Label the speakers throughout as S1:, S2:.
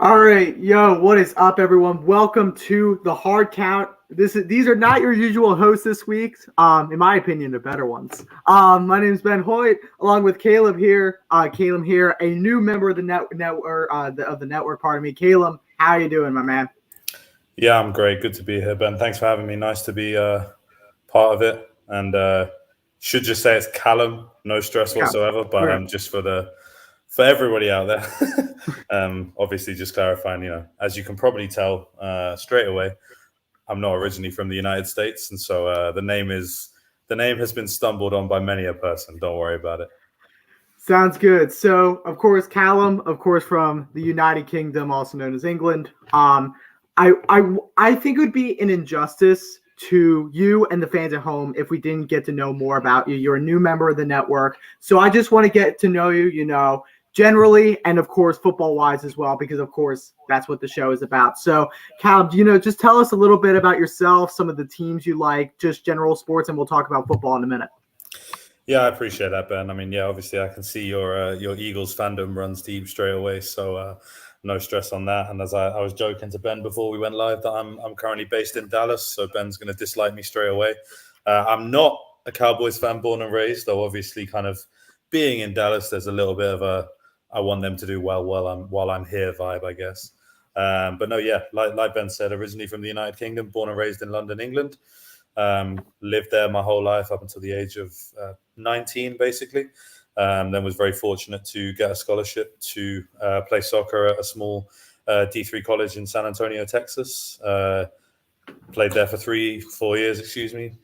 S1: All right, yo, what is up, everyone? Welcome to the Hard Count. These are not your usual hosts this week. In my opinion, the better ones. My name is Ben Hoyt, along with Caleb here. Caleb here, a new member of the network. Of the network. Pardon me, Caleb. How you doing, my man?
S2: Yeah, I'm great. Good to be here, Ben. Thanks for having me. Nice to be part of it. And should just say it's Callum, no stress whatsoever. But
S1: Okay.
S2: just for everybody out there, obviously just clarifying. As you can probably tell straight away, I'm not originally from the United States, and so the name has been stumbled on by many a person. Don't worry about it.
S1: Sounds good. So, of course, Callum, of course, from the United Kingdom, also known as England. I think it would be an injustice to you and the fans at home if we didn't get to know more about you. You're a new member of the network. So I just want to get to know you, generally, and of course, football wise as well, because of course, that's what the show is about. So, Callum, just tell us a little bit about yourself, some of the teams you like, just general sports, and we'll talk about football in a minute.
S2: Yeah, I appreciate that, Ben. I mean, yeah, obviously I can see your Eagles fandom runs deep straight away, so no stress on that. And as I was joking to Ben before we went live that I'm currently based in Dallas, so Ben's going to dislike me straight away. I'm not a Cowboys fan born and raised, though obviously kind of being in Dallas, there's a little bit of a I want them to do well while I'm here vibe, I guess. But no, yeah, like Ben said, originally from the United Kingdom, born and raised in London, England. Lived there my whole life up until the age of 19, basically. Then was very fortunate to get a scholarship to play soccer at a small D3 college in San Antonio, Texas. Played there for 4 years,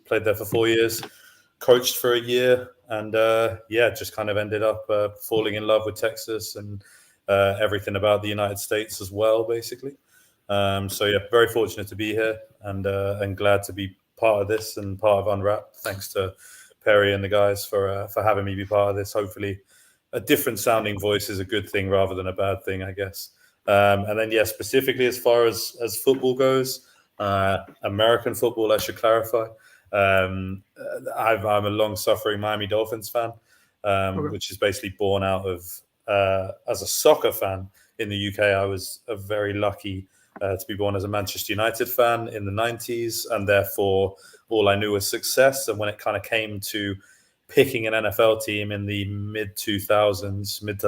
S2: Played there for 4 years, coached for a year, and just kind of ended up falling in love with Texas and everything about the United States as well, basically. So yeah, very fortunate to be here and glad to be part of this and part of Unwrapped. Thanks to Perry and the guys for having me be part of this. Hopefully, a different sounding voice is a good thing rather than a bad thing, I guess. And then, yeah, specifically as far as football goes, American football, I should clarify. I'm a long-suffering Miami Dolphins fan,
S1: Okay.
S2: which is basically born out of as a soccer fan in the UK. I was a very lucky to be born as a Manchester United fan in the 90s, and therefore all I knew was success. And when it kind of came to picking an NFL team in the mid to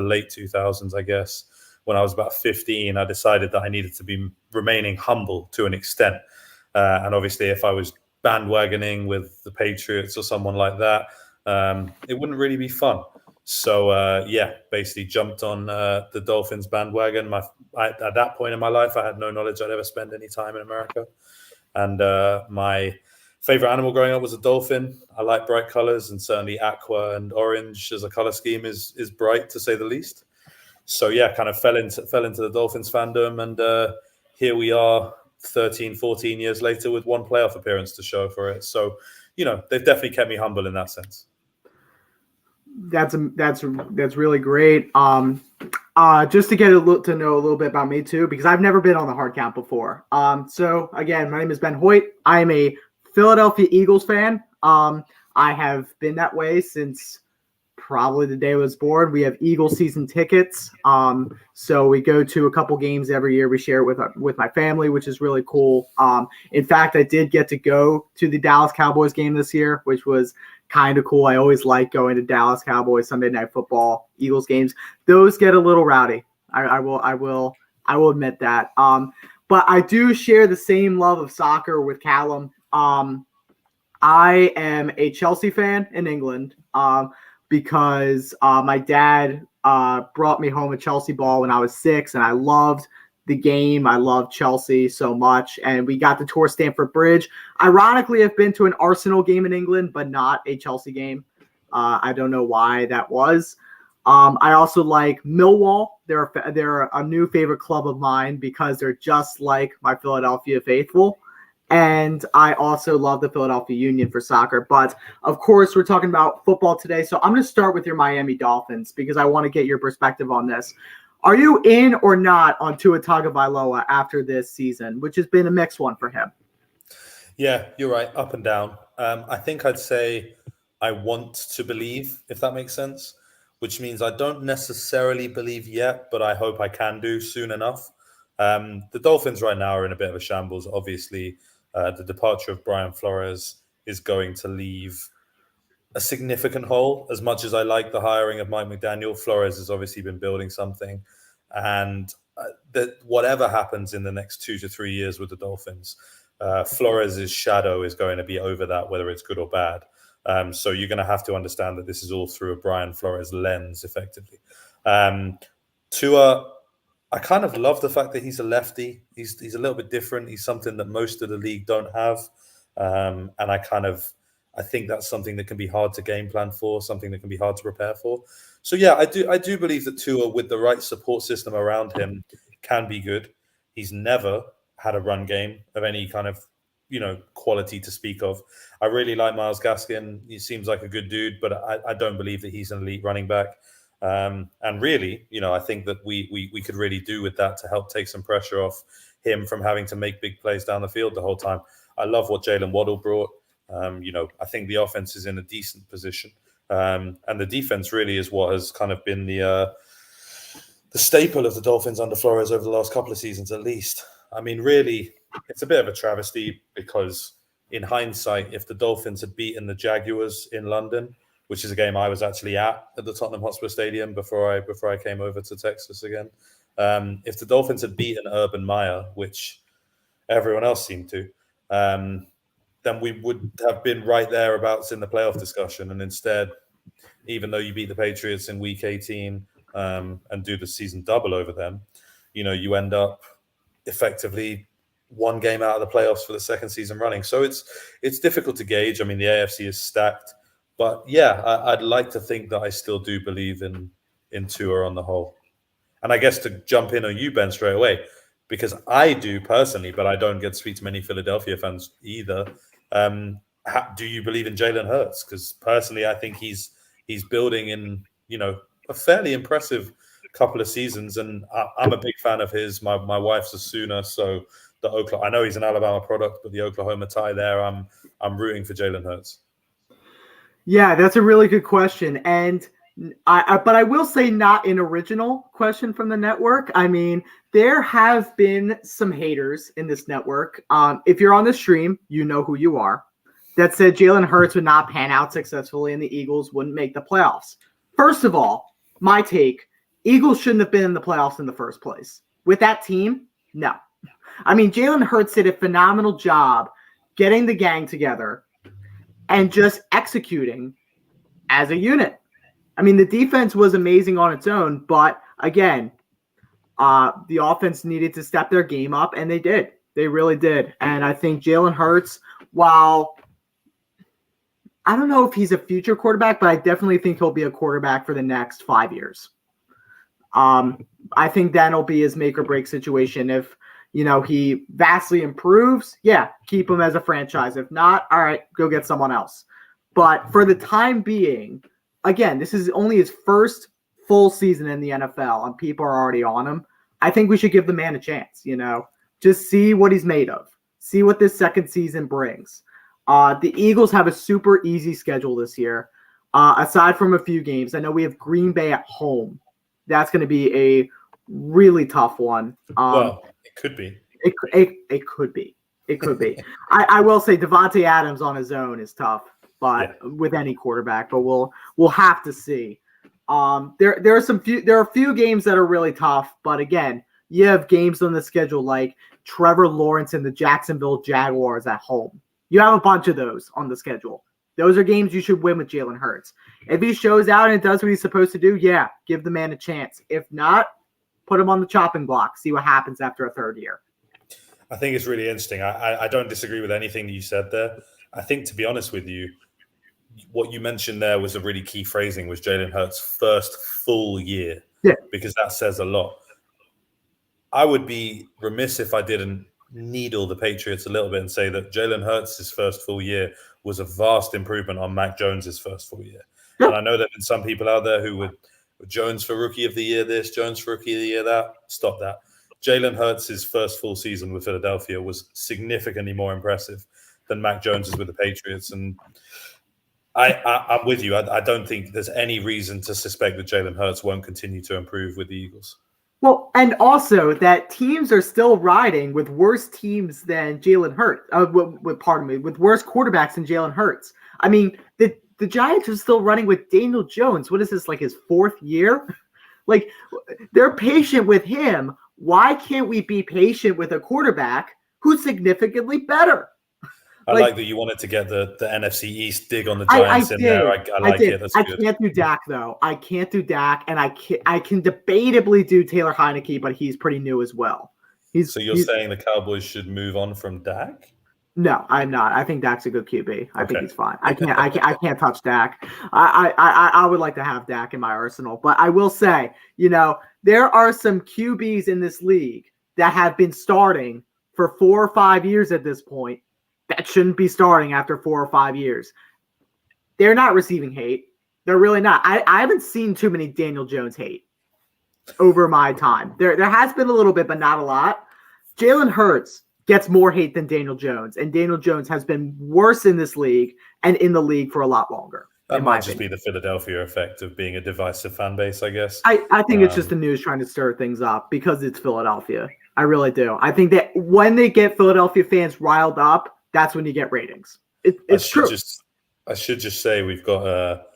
S2: late 2000s, I guess, when I was about 15, I decided that I needed to be remaining humble to an extent. And obviously, if I was bandwagoning with the Patriots or someone like that, it wouldn't really be fun. So basically jumped on the Dolphins bandwagon. At that point in my life, I had no knowledge I'd ever spend any time in America. And my favorite animal growing up was a dolphin. I like bright colors, and certainly aqua and orange as a color scheme is bright, to say the least. So yeah, kind of fell into the Dolphins fandom, and here we are 13, 14 years later with one playoff appearance to show for it. So, they've definitely kept me humble in that sense.
S1: That's really great. Just to to know a little bit about me too, because I've never been on the hard count before. So again, my name is Ben Hoyt. I am a Philadelphia Eagles fan. I have been that way since probably the day I was born. We have Eagles season tickets. So we go to a couple games every year. We share it with my family, which is really cool. In fact, I did get to go to the Dallas Cowboys game this year, which was kind of cool. I always like going to Dallas Cowboys Sunday Night Football Eagles games. Those get a little rowdy. I will admit that. But I do share the same love of soccer with Callum. I am a Chelsea fan in England because my dad brought me home a Chelsea ball when I was 6, and I loved the game. I love Chelsea so much, and we got to tour Stamford Bridge. Ironically, I've been to an Arsenal game in England, but not a Chelsea game. I don't know why that was. I also like Millwall. They're a new favorite club of mine because they're just like my Philadelphia faithful. And I also love the Philadelphia Union for soccer. But, of course, we're talking about football today. So I'm going to start with your Miami Dolphins because I want to get your perspective on this. Are you in or not on Tua Tagovailoa after this season, which has been a mixed one for him?
S2: Yeah, you're right. Up and down. I think I'd say I want to believe, if that makes sense, which means I don't necessarily believe yet, but I hope I can do soon enough. The Dolphins right now are in a bit of a shambles. Obviously, the departure of Brian Flores is going to leave a significant hole. As much as I like the hiring of Mike McDaniel, Flores has obviously been building something. And that whatever happens in the next 2 to 3 years with the Dolphins, Flores' shadow is going to be over that, whether it's good or bad. So you're going to have to understand that this is all through a Brian Flores lens, effectively. Tua, I kind of love the fact that he's a lefty. He's a little bit different. He's something that most of the league don't have. And I think that's something that can be hard to game plan for, something that can be hard to prepare for. So yeah, I do believe that Tua, with the right support system around him, can be good. He's never had a run game of any kind of, quality to speak of. I really like Myles Gaskin. He seems like a good dude, but I don't believe that he's an elite running back. And really, I think that we could really do with that to help take some pressure off him from having to make big plays down the field the whole time. I love what Jalen Waddle brought. I think the offense is in a decent position. And the defense really is what has kind of been the staple of the Dolphins under Flores over the last couple of seasons, at least. I mean, really, it's a bit of a travesty because in hindsight, if the Dolphins had beaten the Jaguars in London, which is a game I was actually at the Tottenham Hotspur Stadium before I came over to Texas again, if the Dolphins had beaten Urban Meyer, which everyone else seemed to, then we would have been right thereabouts in the playoff discussion. And instead, even though you beat the Patriots in Week 18 and do the season double over them, you end up effectively one game out of the playoffs for the second season running. So it's difficult to gauge. I mean, the AFC is stacked. But yeah, I'd like to think that I still do believe in Tua on the whole. And I guess to jump in on you, Ben, straight away, because I do personally, but I don't get to speak to many Philadelphia fans either. Do you believe in Jalen Hurts? Because personally, I think he's building in, a fairly impressive couple of seasons, and I'm a big fan of his. My wife's a Sooner, so I know he's an Alabama product, but the Oklahoma tie there, I'm rooting for Jalen Hurts.
S1: Yeah, that's a really good question, and but I will say not an original question from the network. I mean, there have been some haters in this network. If you're on the stream, you know who you are. That said Jalen Hurts would not pan out successfully and the Eagles wouldn't make the playoffs. First of all, my take, Eagles shouldn't have been in the playoffs in the first place. With that team, no. I mean, Jalen Hurts did a phenomenal job getting the gang together and just executing as a unit. I mean, the defense was amazing on its own, but again, the offense needed to step their game up, and they did. They really did. And I think Jalen Hurts, while I don't know if he's a future quarterback, but I definitely think he'll be a quarterback for the next 5 years. I think that'll be his make or break situation. If, he vastly improves, yeah, keep him as a franchise. If not, all right, go get someone else. But for the time being, again, this is only his first full season in the NFL, and people are already on him. I think we should give the man a chance, just see what he's made of, see what this second season brings. The Eagles have a super easy schedule this year, aside from a few games. I know we have Green Bay at home. That's going to be a really tough one.
S2: Well, it could be.
S1: It could be. It could be. I will say Devontae Adams on his own is tough, but with any quarterback. But we'll have to see. There are a few games that are really tough, but again, you have games on the schedule like Trevor Lawrence and the Jacksonville Jaguars at home. You have a bunch of those on the schedule. Those are games you should win with Jalen Hurts. If he shows out and does what he's supposed to do, yeah, give the man a chance. If not, put him on the chopping block. See what happens after a third year.
S2: I think it's really interesting. I don't disagree with anything that you said there. I think, to be honest with you, what you mentioned there was a really key phrasing, was Jalen Hurts' first full year.
S1: Yeah.
S2: Because that says a lot. I would be remiss if I didn't needle the Patriots a little bit and say that Jalen Hurts' first full year was a vast improvement on Mac Jones' first full year. Yeah. And I know there have been some people out there who would Jones for rookie of the year this, Jones for rookie of the year that. Stop that. Jalen Hurts' first full season with Philadelphia was significantly more impressive than Mac Jones's with the Patriots. And I'm with you. I don't think there's any reason to suspect that Jalen Hurts won't continue to improve with the Eagles.
S1: Well, and also that teams are still riding with worse teams than Jalen Hurts. With worse quarterbacks than Jalen Hurts. I mean, the Giants are still running with Daniel Jones. What is this, like his 4th year? Like, they're patient with him. Why can't we be patient with a quarterback who's significantly better?
S2: I like that you wanted to get the NFC East dig on the Giants in there. I like it. That's good.
S1: I can't do Dak, though. I can't do Dak, and I can debatably do Taylor Heineke, but he's pretty new as well.
S2: So you're saying the Cowboys should move on from Dak?
S1: No, I'm not. I think Dak's a good QB. I think he's fine. I can't touch Dak. I would like to have Dak in my arsenal, but I will say, there are some QBs in this league that have been starting for 4 or 5 years at this point that shouldn't be starting after 4 or 5 years. They're not receiving hate. They're really not. I haven't seen too many Daniel Jones hate over my time. There has been a little bit, but not a lot. Jalen Hurts gets more hate than Daniel Jones, and Daniel Jones has been worse in this league and in the league for a lot longer.
S2: That might just be the Philadelphia effect of being a divisive fan base, I guess.
S1: I think it's just the news trying to stir things up because it's Philadelphia. I really do. I think that when they get Philadelphia fans riled up, that's when you get ratings. It's true.
S2: I should just say we've got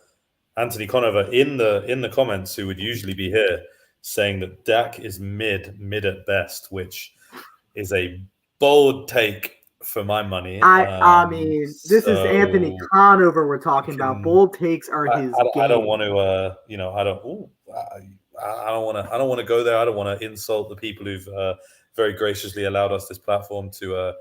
S2: Anthony Conover in the comments, who would usually be here, saying that Dak is mid at best, which is a bold take for my money.
S1: I mean, this is Anthony Conover we're talking about. Bold takes are his game.
S2: I don't want to, I don't want to go there. I don't want to insult the people who've very graciously allowed us this platform to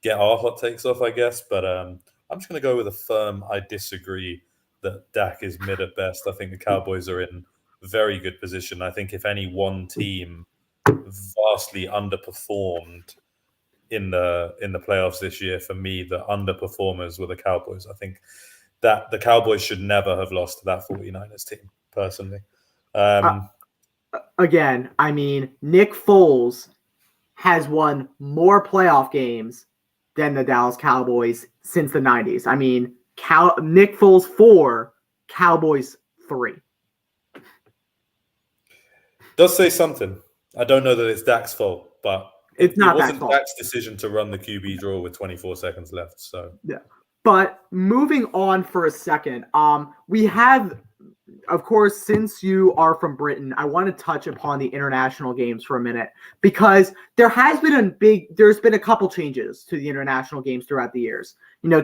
S2: get our hot takes off, I guess. But I'm just going to go with a firm I disagree that Dak is mid at best. I think the Cowboys are in very good position. I think if any one team vastly underperformed in the playoffs this year, for me, the underperformers were the Cowboys. I think that the Cowboys should never have lost to that 49ers team, personally.
S1: Again, I mean, Nick Foles has won more playoff games than the Dallas Cowboys since the 90s. I mean, Nick Foles 4, Cowboys 3.
S2: Does say something. I don't know that it's Dak's fault, but
S1: it
S2: wasn't Dak's decision to run the QB draw with 24 seconds left. So
S1: yeah. But moving on for a second, we have, of course, since you are from Britain, I want to touch upon the international games for a minute, because there's been a couple changes to the international games throughout the years.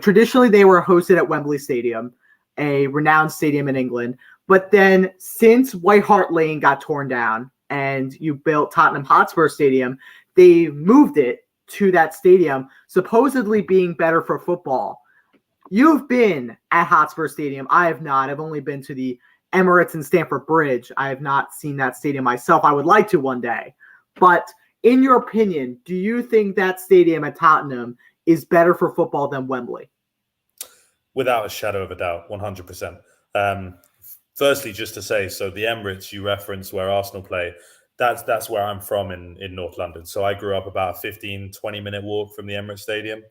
S1: Traditionally they were hosted at Wembley Stadium, a renowned stadium in England. But then since White Hart Lane got torn down and you built Tottenham Hotspur Stadium, they moved it to that stadium, supposedly being better for football. You've been at Hotspur Stadium. I have not. I've only been to the Emirates and Stamford Bridge. I have not seen that stadium myself. I would like to one day. But in your opinion, do you think that stadium at Tottenham is better for football than Wembley?
S2: Without a shadow of a doubt, 100%. Firstly, just to say, so the Emirates you referenced where Arsenal play, that's where I'm from in North London. So I grew up about a 15, 20-minute walk from the Emirates Stadium,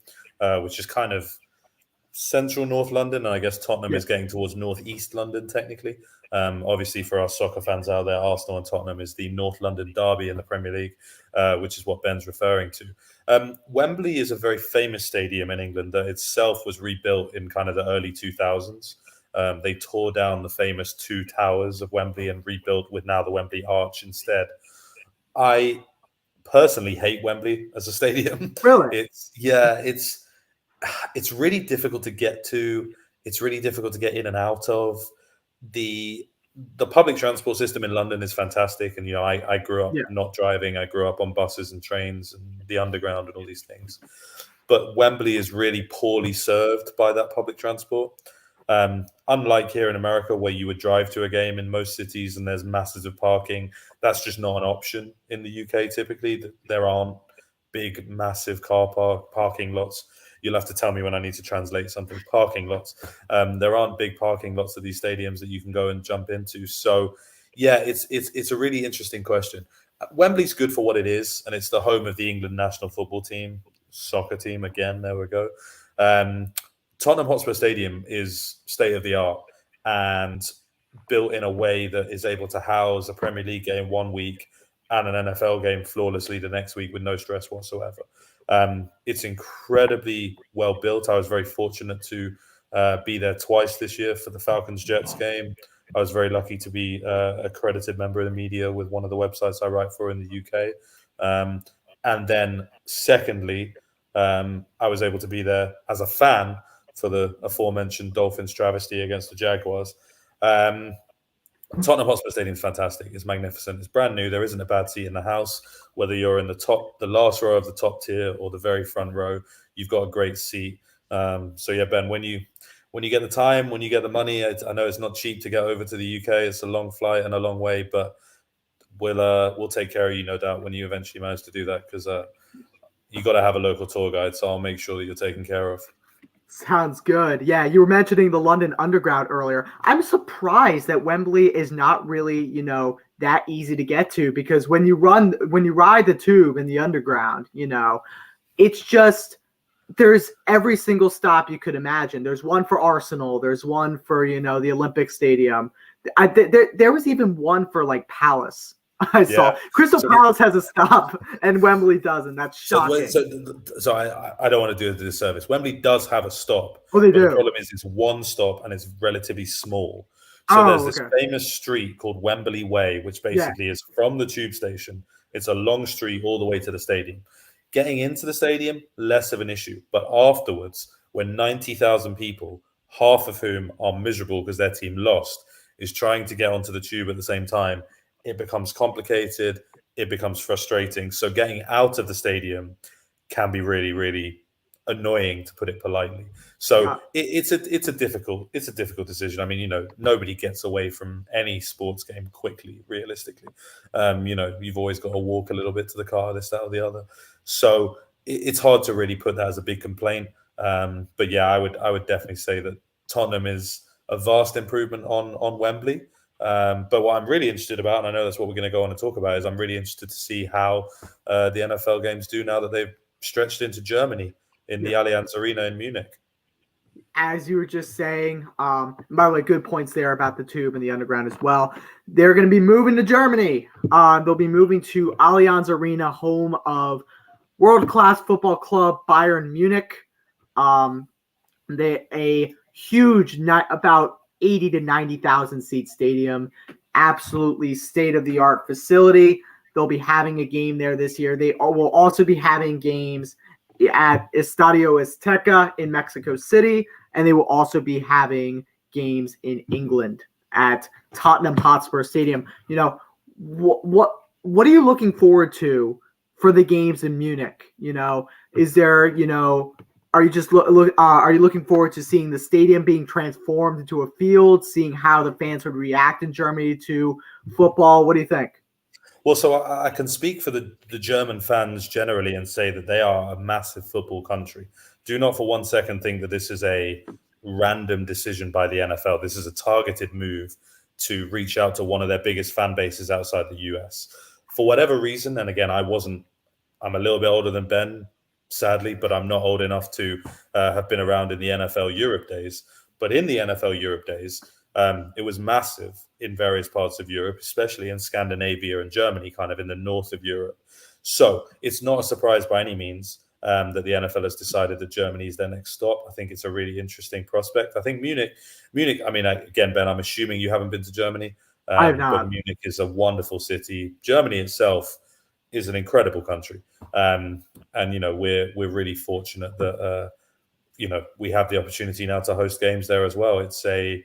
S2: which is kind of central North London. And I guess Tottenham is getting towards northeast London, technically. Obviously, for our soccer fans out there, Arsenal and Tottenham is the North London derby in the Premier League, which is what Ben's referring to. Wembley is a very famous stadium in England that itself was rebuilt in kind of the early 2000s. They tore down the famous 2 towers of Wembley and rebuilt with now the Wembley Arch instead. I personally hate Wembley as a stadium.
S1: Really?
S2: It's really difficult to get to. It's really difficult to get in and out of. The public transport system in London is fantastic. And, I grew up not driving. I grew up on buses and trains and the underground and all these things. But Wembley is really poorly served by that public transport. Unlike here in America, where you would drive to a game in most cities and there's masses of parking, that's just not an option in the UK. Typically, there aren't big, massive parking lots. You'll have to tell me when I need to translate something. Parking lots. There aren't big parking lots at these stadiums that you can go and jump into. So, it's a really interesting question. Wembley's good for what it is, and it's the home of the England national football team, soccer team. Again, there we go. Tottenham Hotspur Stadium is state-of-the-art and built in a way that is able to house a Premier League game one week and an NFL game flawlessly the next week with no stress whatsoever. It's incredibly well built. I was very fortunate to be there twice this year for the Falcons-Jets game. I was very lucky to be a accredited member of the media with one of the websites I write for in the UK. And then secondly, I was able to be there as a fan for the aforementioned Dolphins travesty against the Jaguars. Tottenham Hotspur Stadium is fantastic. It's magnificent. It's brand new. There isn't a bad seat in the house. Whether you're in the last row of the top tier or the very front row, you've got a great seat. So yeah, Ben, when you get the time, when you get the money, I know it's not cheap to get over to the UK. It's a long flight and a long way, but we'll take care of you, no doubt, when you eventually manage to do that, because you got to have a local tour guide. So I'll make sure that you're taken care of.
S1: Sounds good. Yeah, you were mentioning the London Underground earlier. I'm surprised that Wembley is not really, that easy to get to, because when you ride the tube in the Underground, it's just, there's every single stop you could imagine. There's one for Arsenal. There's one for, the Olympic Stadium. There was even one for like Palace. I saw Crystal Palace has a stop and Wembley doesn't. That's shocking.
S2: So I don't want to do a disservice. Wembley does have a stop.
S1: Oh, they do.
S2: The problem is it's one stop and it's relatively small. So there's this famous street called Wembley Way, which basically is from the tube station. It's a long street all the way to the stadium. Getting into the stadium, less of an issue. But afterwards, when 90,000 people, half of whom are miserable because their team lost, is trying to get onto the tube at the same time, it becomes complicated. It becomes frustrating. So getting out of the stadium can be really, really annoying, to put it politely. So it's a difficult decision. I mean, nobody gets away from any sports game quickly, realistically. You've always got to walk a little bit to the car, this, that, or the other. So it's hard to really put that as a big complaint. But yeah, I would definitely say that Tottenham is a vast improvement on Wembley. But what I'm really interested about, and I know that's what we're going to go on and talk about, is I'm really interested to see how the NFL games do now that they've stretched into Germany in the Allianz Arena in Munich.
S1: As you were just saying, by the way, good points there about the tube and the Underground as well. They're going to be moving to Germany. They'll be moving to Allianz Arena, home of world-class football club Bayern Munich. They a huge, about 80 to 90,000 seat stadium, absolutely state-of-the-art facility. They'll be having a game there this year. They will also be having games at Estadio Azteca in Mexico City, and they will also be having games in England at Tottenham Hotspur Stadium. What are you looking forward to for the games in Munich? Is there, are you just are you looking forward to seeing the stadium being transformed into a field, seeing how the fans would react in Germany to football? What do you think?
S2: Well, so I can speak for the German fans generally and say that they are a massive football country. Do not for one second think that this is a random decision by the NFL. This is a targeted move to reach out to one of their biggest fan bases outside the US. For whatever reason, and again, I'm a little bit older than Ben, sadly, but I'm not old enough to have been around in the NFL Europe days. But in the NFL Europe days, it was massive in various parts of Europe, especially in Scandinavia and Germany, kind of in the north of Europe. So it's not a surprise by any means that the NFL has decided that Germany is their next stop. I think it's a really interesting prospect. I think Munich, I mean, again, Ben, I'm assuming you haven't been to Germany.
S1: I have not.
S2: But Munich is a wonderful city. Germany itself is an incredible country. And, we're really fortunate that, we have the opportunity now to host games there as well. It's a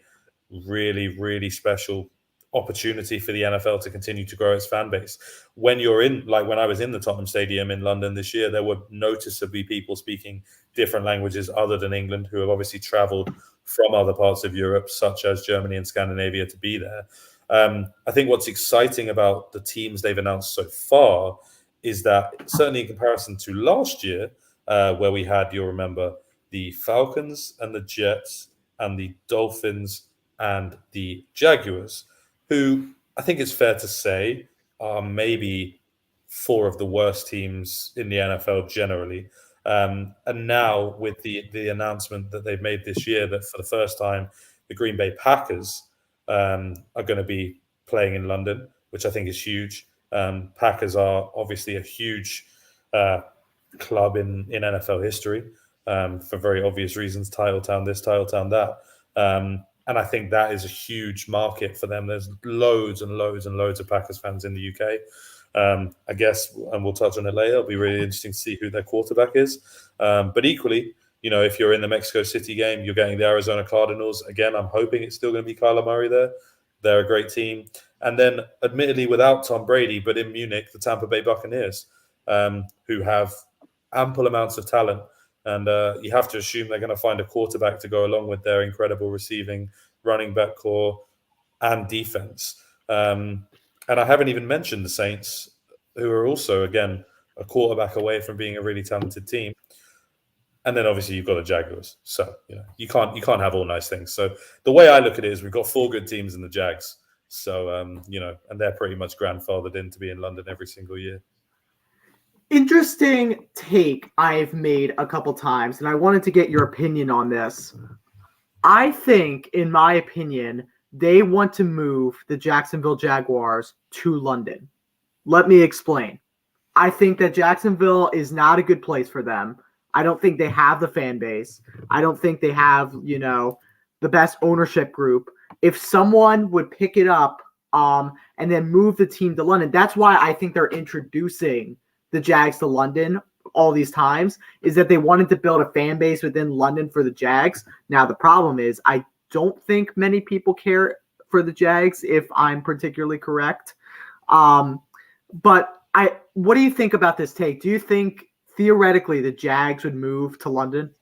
S2: really, really special opportunity for the NFL to continue to grow its fan base. When you're in, like when I was in the Tottenham Stadium in London this year, there were noticeably people speaking different languages other than England who have obviously traveled from other parts of Europe, such as Germany and Scandinavia, to be there. I think what's exciting about the teams they've announced so far is that certainly in comparison to last year, where we had, you'll remember, the Falcons and the Jets and the Dolphins and the Jaguars, who I think it's fair to say are maybe four of the worst teams in the NFL generally. And now with the announcement that they've made this year that for the first time, the Green Bay Packers are going to be playing in London, which I think is huge. Packers are obviously a huge club in NFL history for very obvious reasons. Title town this, title town that. And I think that is a huge market for them. There's loads and loads and loads of Packers fans in the UK. I guess, and we'll touch on it later, it'll be really interesting to see who their quarterback is. But equally, if you're in the Mexico City game, you're getting the Arizona Cardinals. Again, I'm hoping it's still going to be Kyler Murray there. They're a great team. And then, admittedly, without Tom Brady, but in Munich, the Tampa Bay Buccaneers, who have ample amounts of talent. And you have to assume they're going to find a quarterback to go along with their incredible receiving, running back core, and defense. And I haven't even mentioned the Saints, who are also, again, a quarterback away from being a really talented team. And then obviously you've got the Jaguars. So, you can't have all nice things. So the way I look at it is we've got 4 good teams in the Jags. So, and they're pretty much grandfathered in to be in London every single year.
S1: Interesting take I've made a couple times, and I wanted to get your opinion on this. I think, in my opinion, they want to move the Jacksonville Jaguars to London. Let me explain. I think that Jacksonville is not a good place for them. I don't think they have the fan base. I don't think they have, the best ownership group. If someone would pick it up and then move the team to London, that's why I think they're introducing the Jags to London all these times, is that they wanted to build a fan base within London for the Jags. Now, the problem is I don't think many people care for the Jags, if I'm particularly correct. But what do you think about this take? Do you think theoretically the Jags would move to London?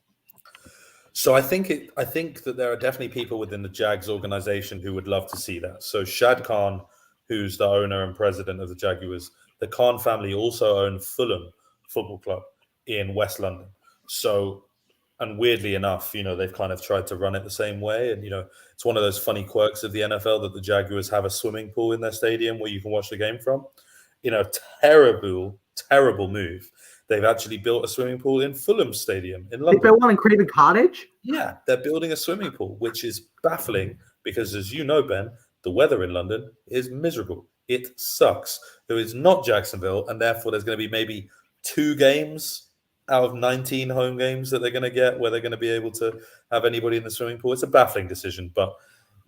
S2: So I think that there are definitely people within the Jags organization who would love to see that. So Shad Khan, who's the owner and president of the Jaguars, the Khan family also own Fulham Football Club in West London. So, and weirdly enough, they've kind of tried to run it the same way. And, it's one of those funny quirks of the NFL that the Jaguars have a swimming pool in their stadium where you can watch the game from. Terrible, terrible move. They've actually built a swimming pool in Fulham Stadium in London.
S1: They built one in Craven Cottage?
S2: Yeah, they're building a swimming pool, which is baffling because, as you know, Ben, the weather in London is miserable. It sucks. It is not Jacksonville, and therefore there's going to be maybe 2 games out of 19 home games that they're going to get where they're going to be able to have anybody in the swimming pool. It's a baffling decision, but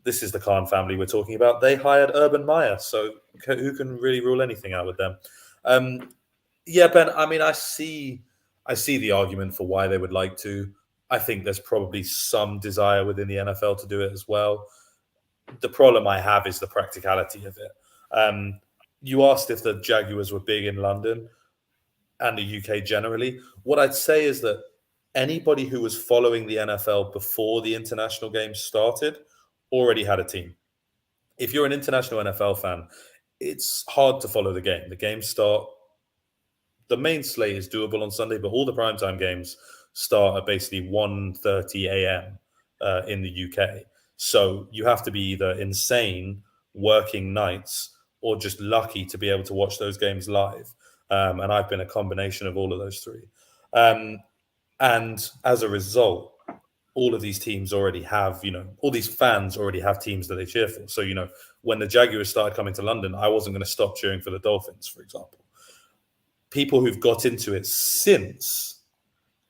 S2: this is the Khan family we're talking about. They hired Urban Meyer, so who can really rule anything out with them? Yeah, Ben, I mean, I see the argument for why they would like to. I think there's probably some desire within the NFL to do it as well. The problem I have is the practicality of it. You asked if the Jaguars were big in London and the UK generally. What I'd say is that anybody who was following the NFL before the international games started already had a team. If you're an international NFL fan, it's hard to follow the game. The games start. The main slate is doable on Sunday, but all the primetime games start at basically 1:30 a.m. In the UK. So you have to be either insane working nights or just lucky to be able to watch those games live. And I've been a combination of all of those 3. And as a result, all of these teams already have, all these fans already have teams that they cheer for. So, when the Jaguars started coming to London, I wasn't going to stop cheering for the Dolphins, for example. People who've got into it since,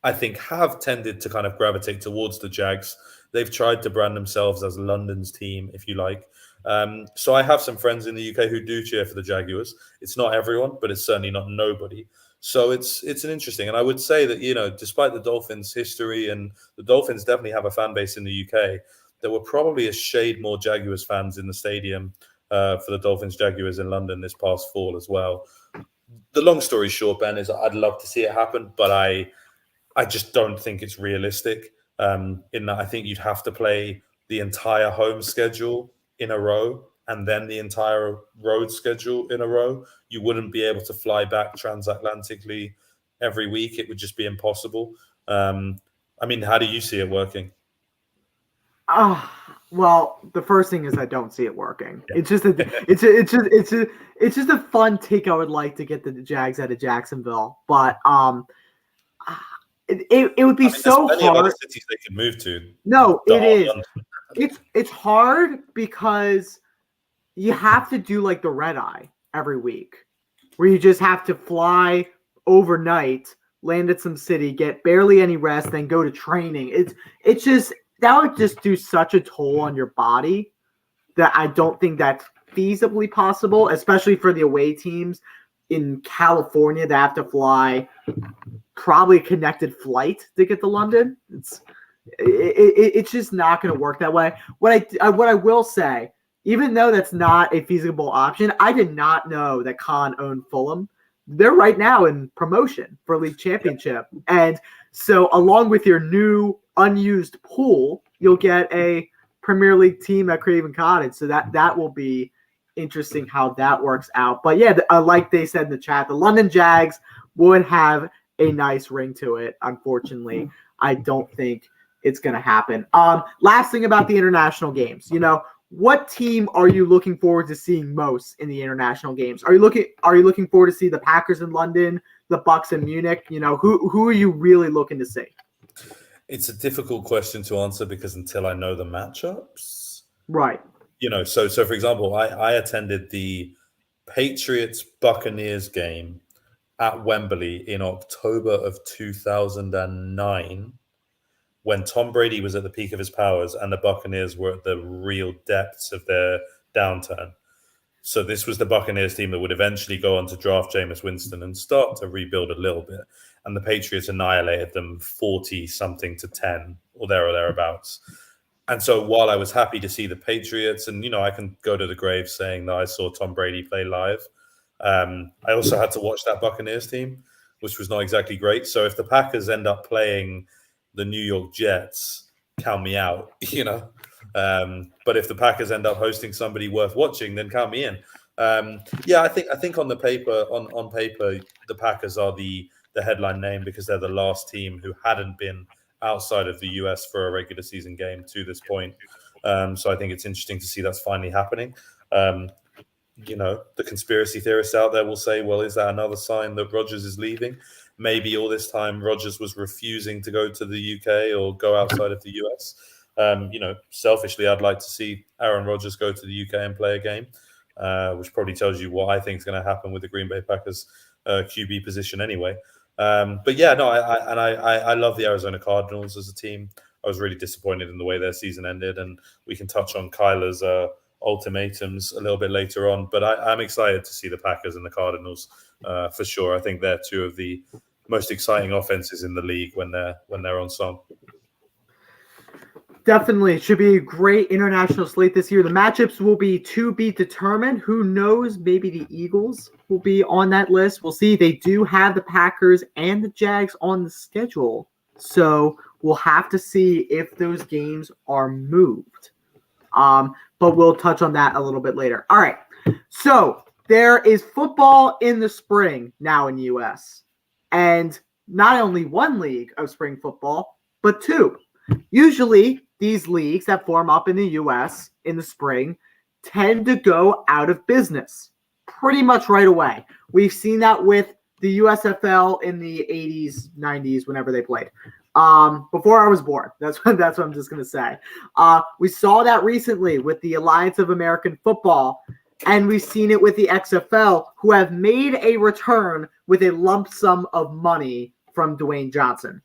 S2: I think, have tended to kind of gravitate towards the Jags. They've tried to brand themselves as London's team, if you like. So I have some friends in the UK who do cheer for the Jaguars. It's not everyone, but it's certainly not nobody. So it's an interesting. And I would say that, despite the Dolphins' history, and the Dolphins definitely have a fan base in the UK, there were probably a shade more Jaguars fans in the stadium for the Dolphins Jaguars in London this past fall as well. The long story short, Ben, is I'd love to see it happen, but I just don't think it's realistic. In that I think you'd have to play the entire home schedule in a row and then the entire road schedule in a row. You wouldn't be able to fly back transatlantically every week. It would just be impossible. I mean, how do you see it working?
S1: Well, the first thing is I don't see it working. Yeah. It's just a fun take I would like to get the Jags out of Jacksonville, but it would be so hard.
S2: Other cities they can move to.
S1: No, it is. It's hard because you have to do like the red eye every week. where you just have to fly overnight, land at some city, get barely any rest, then go to training. It's just that would just do such a toll on your body that I don't think that's feasibly possible, especially for the away teams in California that have to fly probably a connected flight to get to London. It's just not going to work that way. What I will say, even though that's not a feasible option, I did not know that Khan owned Fulham. They're right now in promotion for League Championship. And so along with your new unused pool, you'll get a Premier League team at Craven Cottage. So that will be interesting how that works out. But yeah, like they said in the chat, the London Jags would have a nice ring to it. Unfortunately, I don't think it's going to happen. Last thing about the international games, what team are you looking forward to seeing most in the international games? Are you looking forward to see the Packers in London, the Bucks in Munich? Who are you really looking to see?
S2: It's a difficult question to answer because until I know the matchups,
S1: right?
S2: So for example, I attended the Patriots-Buccaneers game at Wembley in October of 2009, when Tom Brady was at the peak of his powers and the Buccaneers were at the real depths of their downturn. So this was the Buccaneers team that would eventually go on to draft Jameis Winston and start to rebuild a little bit. And the Patriots annihilated them 40-something to 10 or thereabouts. And so while I was happy to see the Patriots, and, I can go to the grave saying that I saw Tom Brady play live, I also had to watch that Buccaneers team, which was not exactly great. So if the Packers end up playing the New York Jets, count me out, But if the Packers end up hosting somebody worth watching, then count me in. I think on paper, the Packers are the headline name because they're the last team who hadn't been outside of the US for a regular season game to this point. So I think it's interesting to see that's finally happening. The conspiracy theorists out there will say, well, is that another sign that Rodgers is leaving? Maybe all this time Rodgers was refusing to go to the UK or go outside of the US. Selfishly, I'd like to see Aaron Rodgers go to the UK and play a game, which probably tells you what I think is going to happen with the Green Bay Packers QB position anyway. I love the Arizona Cardinals as a team. I was really disappointed in the way their season ended, and we can touch on Kyler's ultimatums a little bit later on. But I'm excited to see the Packers and the Cardinals for sure. I think they're two of the most exciting offenses in the league when they're on song.
S1: Definitely. It should be a great international slate this year. The matchups will be to be determined. Who knows? Maybe the Eagles will be on that list. We'll see. They do have the Packers and the Jags on the schedule. So we'll have to see if those games are moved. But we'll touch on that a little bit later. All right. So there is football in the spring now in the U.S. And not only one league of spring football, but two. Usually, these leagues that form up in the U.S. in the spring tend to go out of business pretty much right away. We've seen that with the USFL in the 80s, 90s, whenever they played. Before I was born. That's what I'm just going to say. We saw that recently with the Alliance of American Football, and we've seen it with the XFL, who have made a return with a lump sum of money from Dwayne Johnson.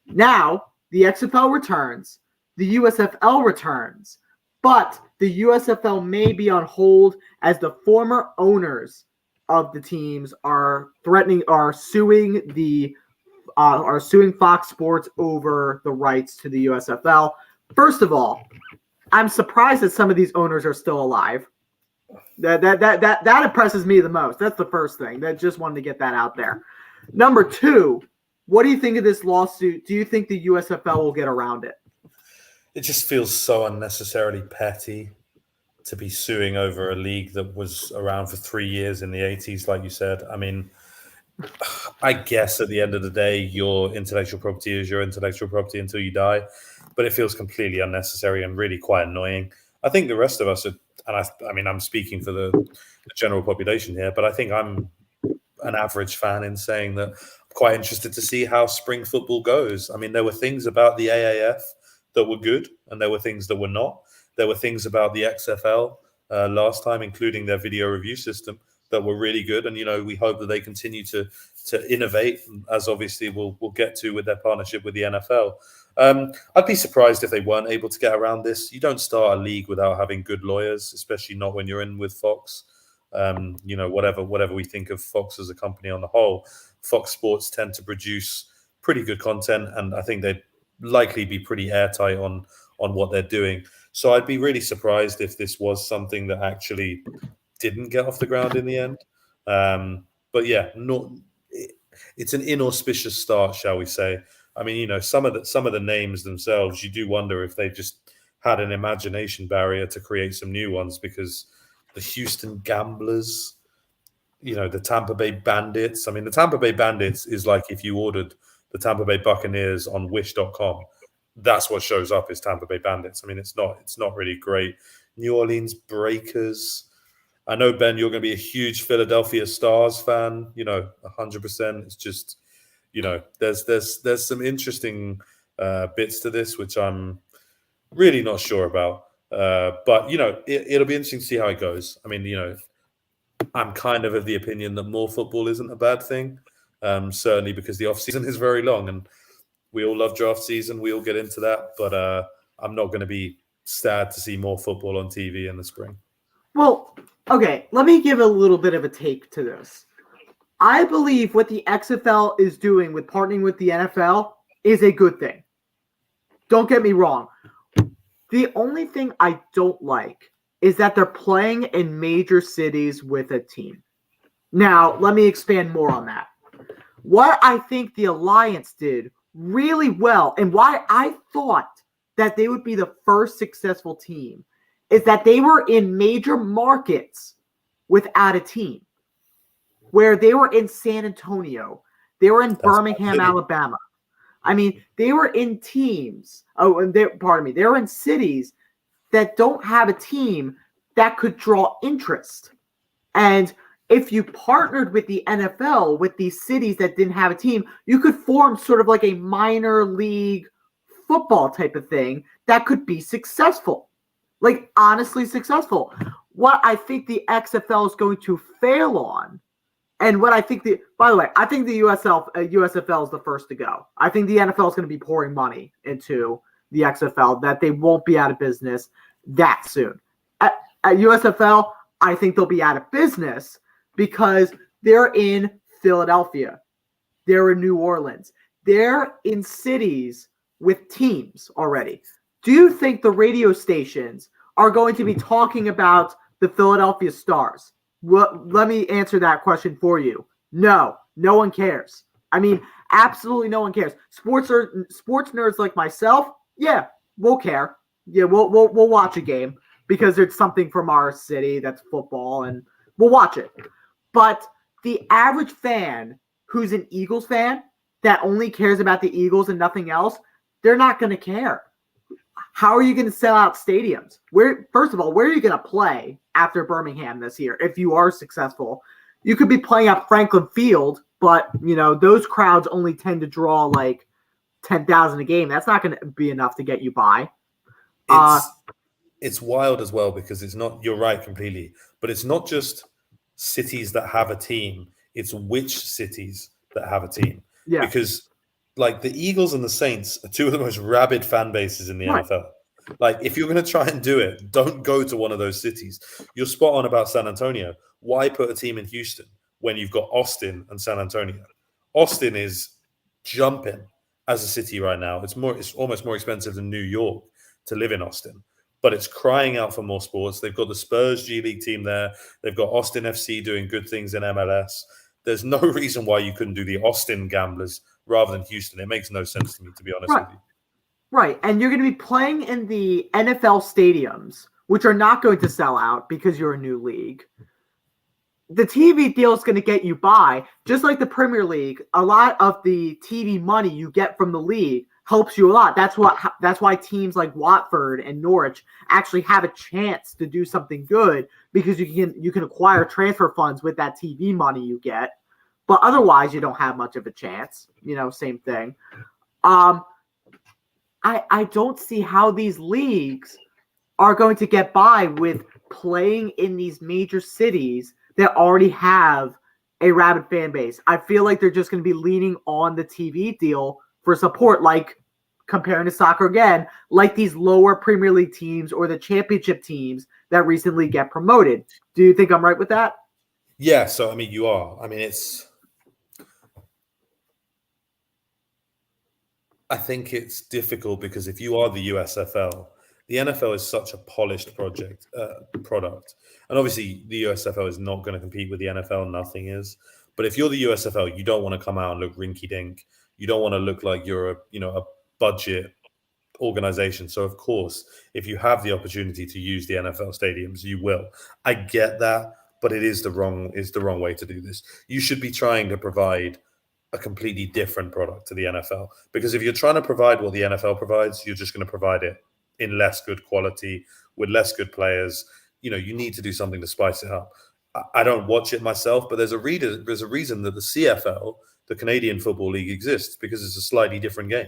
S1: Now, the XFL returns, the USFL returns, but the USFL may be on hold as the former owners of the teams are suing Fox Sports over the rights to the USFL. First of all, I'm surprised that some of these owners are still alive. That impresses me the most. That's the first thing. That just wanted to get that out there. Number two, what do you think of this lawsuit? Do you think the USFL will get around it?
S2: It just feels so unnecessarily petty to be suing over a league that was around for 3 years in the 80s, like you said. I mean, I guess at the end of the day, your intellectual property is your intellectual property until you die, but it feels completely unnecessary and really quite annoying. I think the rest of us are, and I'm speaking for the general population here, but I think I'm an average fan in saying that I'm quite interested to see how spring football goes. I mean, there were things about the AAF that were good, and there were things that were not. There were things about the XFL last time, including their video review system, that were really good. And, we hope that they continue to innovate, as obviously we'll get to with their partnership with the NFL. I'd be surprised if they weren't able to get around this. You don't start a league without having good lawyers, especially not when you're in with Fox. Whatever we think of Fox as a company on the whole, Fox Sports tend to produce pretty good content, and I think they'd likely be pretty airtight on what they're doing. So I'd be really surprised if this was something that actually didn't get off the ground in the end. But yeah, it's an inauspicious start, shall we say. I mean, some of the names themselves, you do wonder if they just had an imagination barrier to create some new ones, because the Houston Gamblers, the Tampa Bay Bandits. I mean, the Tampa Bay Bandits is like if you ordered the Tampa Bay Buccaneers on wish.com. That's what shows up is Tampa Bay Bandits. I mean, it's not really great. New Orleans Breakers. I know, Ben, you're going to be a huge Philadelphia Stars fan, 100%. It's just, there's some interesting bits to this, which I'm really not sure about. But, it'll be interesting to see how it goes. I mean, I'm kind of the opinion that more football isn't a bad thing, certainly because the offseason is very long and we all love draft season. We all get into that. But I'm not going to be sad to see more football on TV in the spring.
S1: Well, okay, let me give a little bit of a take to this. I believe what the XFL is doing with partnering with the NFL is a good thing. Don't get me wrong. The only thing I don't like is that they're playing in major cities with a team. Now, let me expand more on that. What I think the Alliance did really well, and why I thought that they would be the first successful team, is that they were in major markets without a team. Where they were in San Antonio, they were in Birmingham, Alabama. I mean, they were in teams. They were in cities that don't have a team that could draw interest. And if you partnered with the NFL, with these cities that didn't have a team, you could form sort of like a minor league football type of thing that could be successful. Like, honestly successful. What I think the XFL is going to fail on, and what I think by the way, I think the USFL is the first to go. I think the NFL is going to be pouring money into the XFL, that they won't be out of business that soon. At USFL, I think they'll be out of business because they're in Philadelphia. They're in New Orleans. They're in cities with teams already. Do you think the radio stations are going to be talking about the Philadelphia Stars? Well, let me answer that question for you. No one cares. I mean, absolutely no one cares. Sports nerds like myself, yeah, we'll care. Yeah, we'll watch a game because it's something from our city that's football, and we'll watch it. But the average fan who's an Eagles fan that only cares about the Eagles and nothing else, they're not going to care. How are you going to sell out stadiums? First of all, where are you going to play after Birmingham this year if you are successful? You could be playing at Franklin Field, but those crowds only tend to draw like 10,000 a game. That's not going to be enough to get you by.
S2: It's wild as well because it's not. You're right completely, but it's not just cities that have a team. It's which cities that have a team.
S1: Yeah.
S2: Because like the Eagles and the Saints are two of the most rabid fan bases in the NFL. Like, if you're going to try and do it, don't go to one of those cities. You're spot on about San Antonio. Why put a team in Houston when you've got Austin and San Antonio? Austin is jumping as a city right now. It's almost more expensive than New York to live in Austin, but it's crying out for more sports. They've got the Spurs G League team there. They've got Austin FC doing good things in MLS. There's no reason why you couldn't do the Austin Gamblers rather than Houston. It makes no sense to me, to be honest with you.
S1: Right, and you're going to be playing in the NFL stadiums, which are not going to sell out because you're a new league. The TV deal is going to get you by, just like the Premier League. A lot of the TV money you get from the league helps you a lot. That's why teams like Watford and Norwich actually have a chance to do something good, because you can acquire transfer funds with that TV money you get. But otherwise, you don't have much of a chance. Same thing. I don't see how these leagues are going to get by with playing in these major cities that already have a rabid fan base. I feel like they're just going to be leaning on the TV deal for support, like comparing to soccer again, like these lower Premier League teams or the championship teams that recently get promoted. Do you think I'm right with that?
S2: Yeah, so I mean, you are. I mean, I think it's difficult because if you are the USFL, the NFL is such a polished product, and obviously the USFL is not going to compete with the NFL. Nothing is. But if you're the USFL, you don't want to come out and look rinky-dink. You don't want to look like you're a budget organization. So of course, if you have the opportunity to use the NFL stadiums, you will. I get that, but it is the wrong way to do this. You should be trying to provide a completely different product to the NFL, because if you're trying to provide what the NFL provides, you're just going to provide it in less good quality with less good players. You need to do something to spice it up. I don't watch it myself, but there's a reason that the CFL, the Canadian Football League, exists, because it's a slightly different game.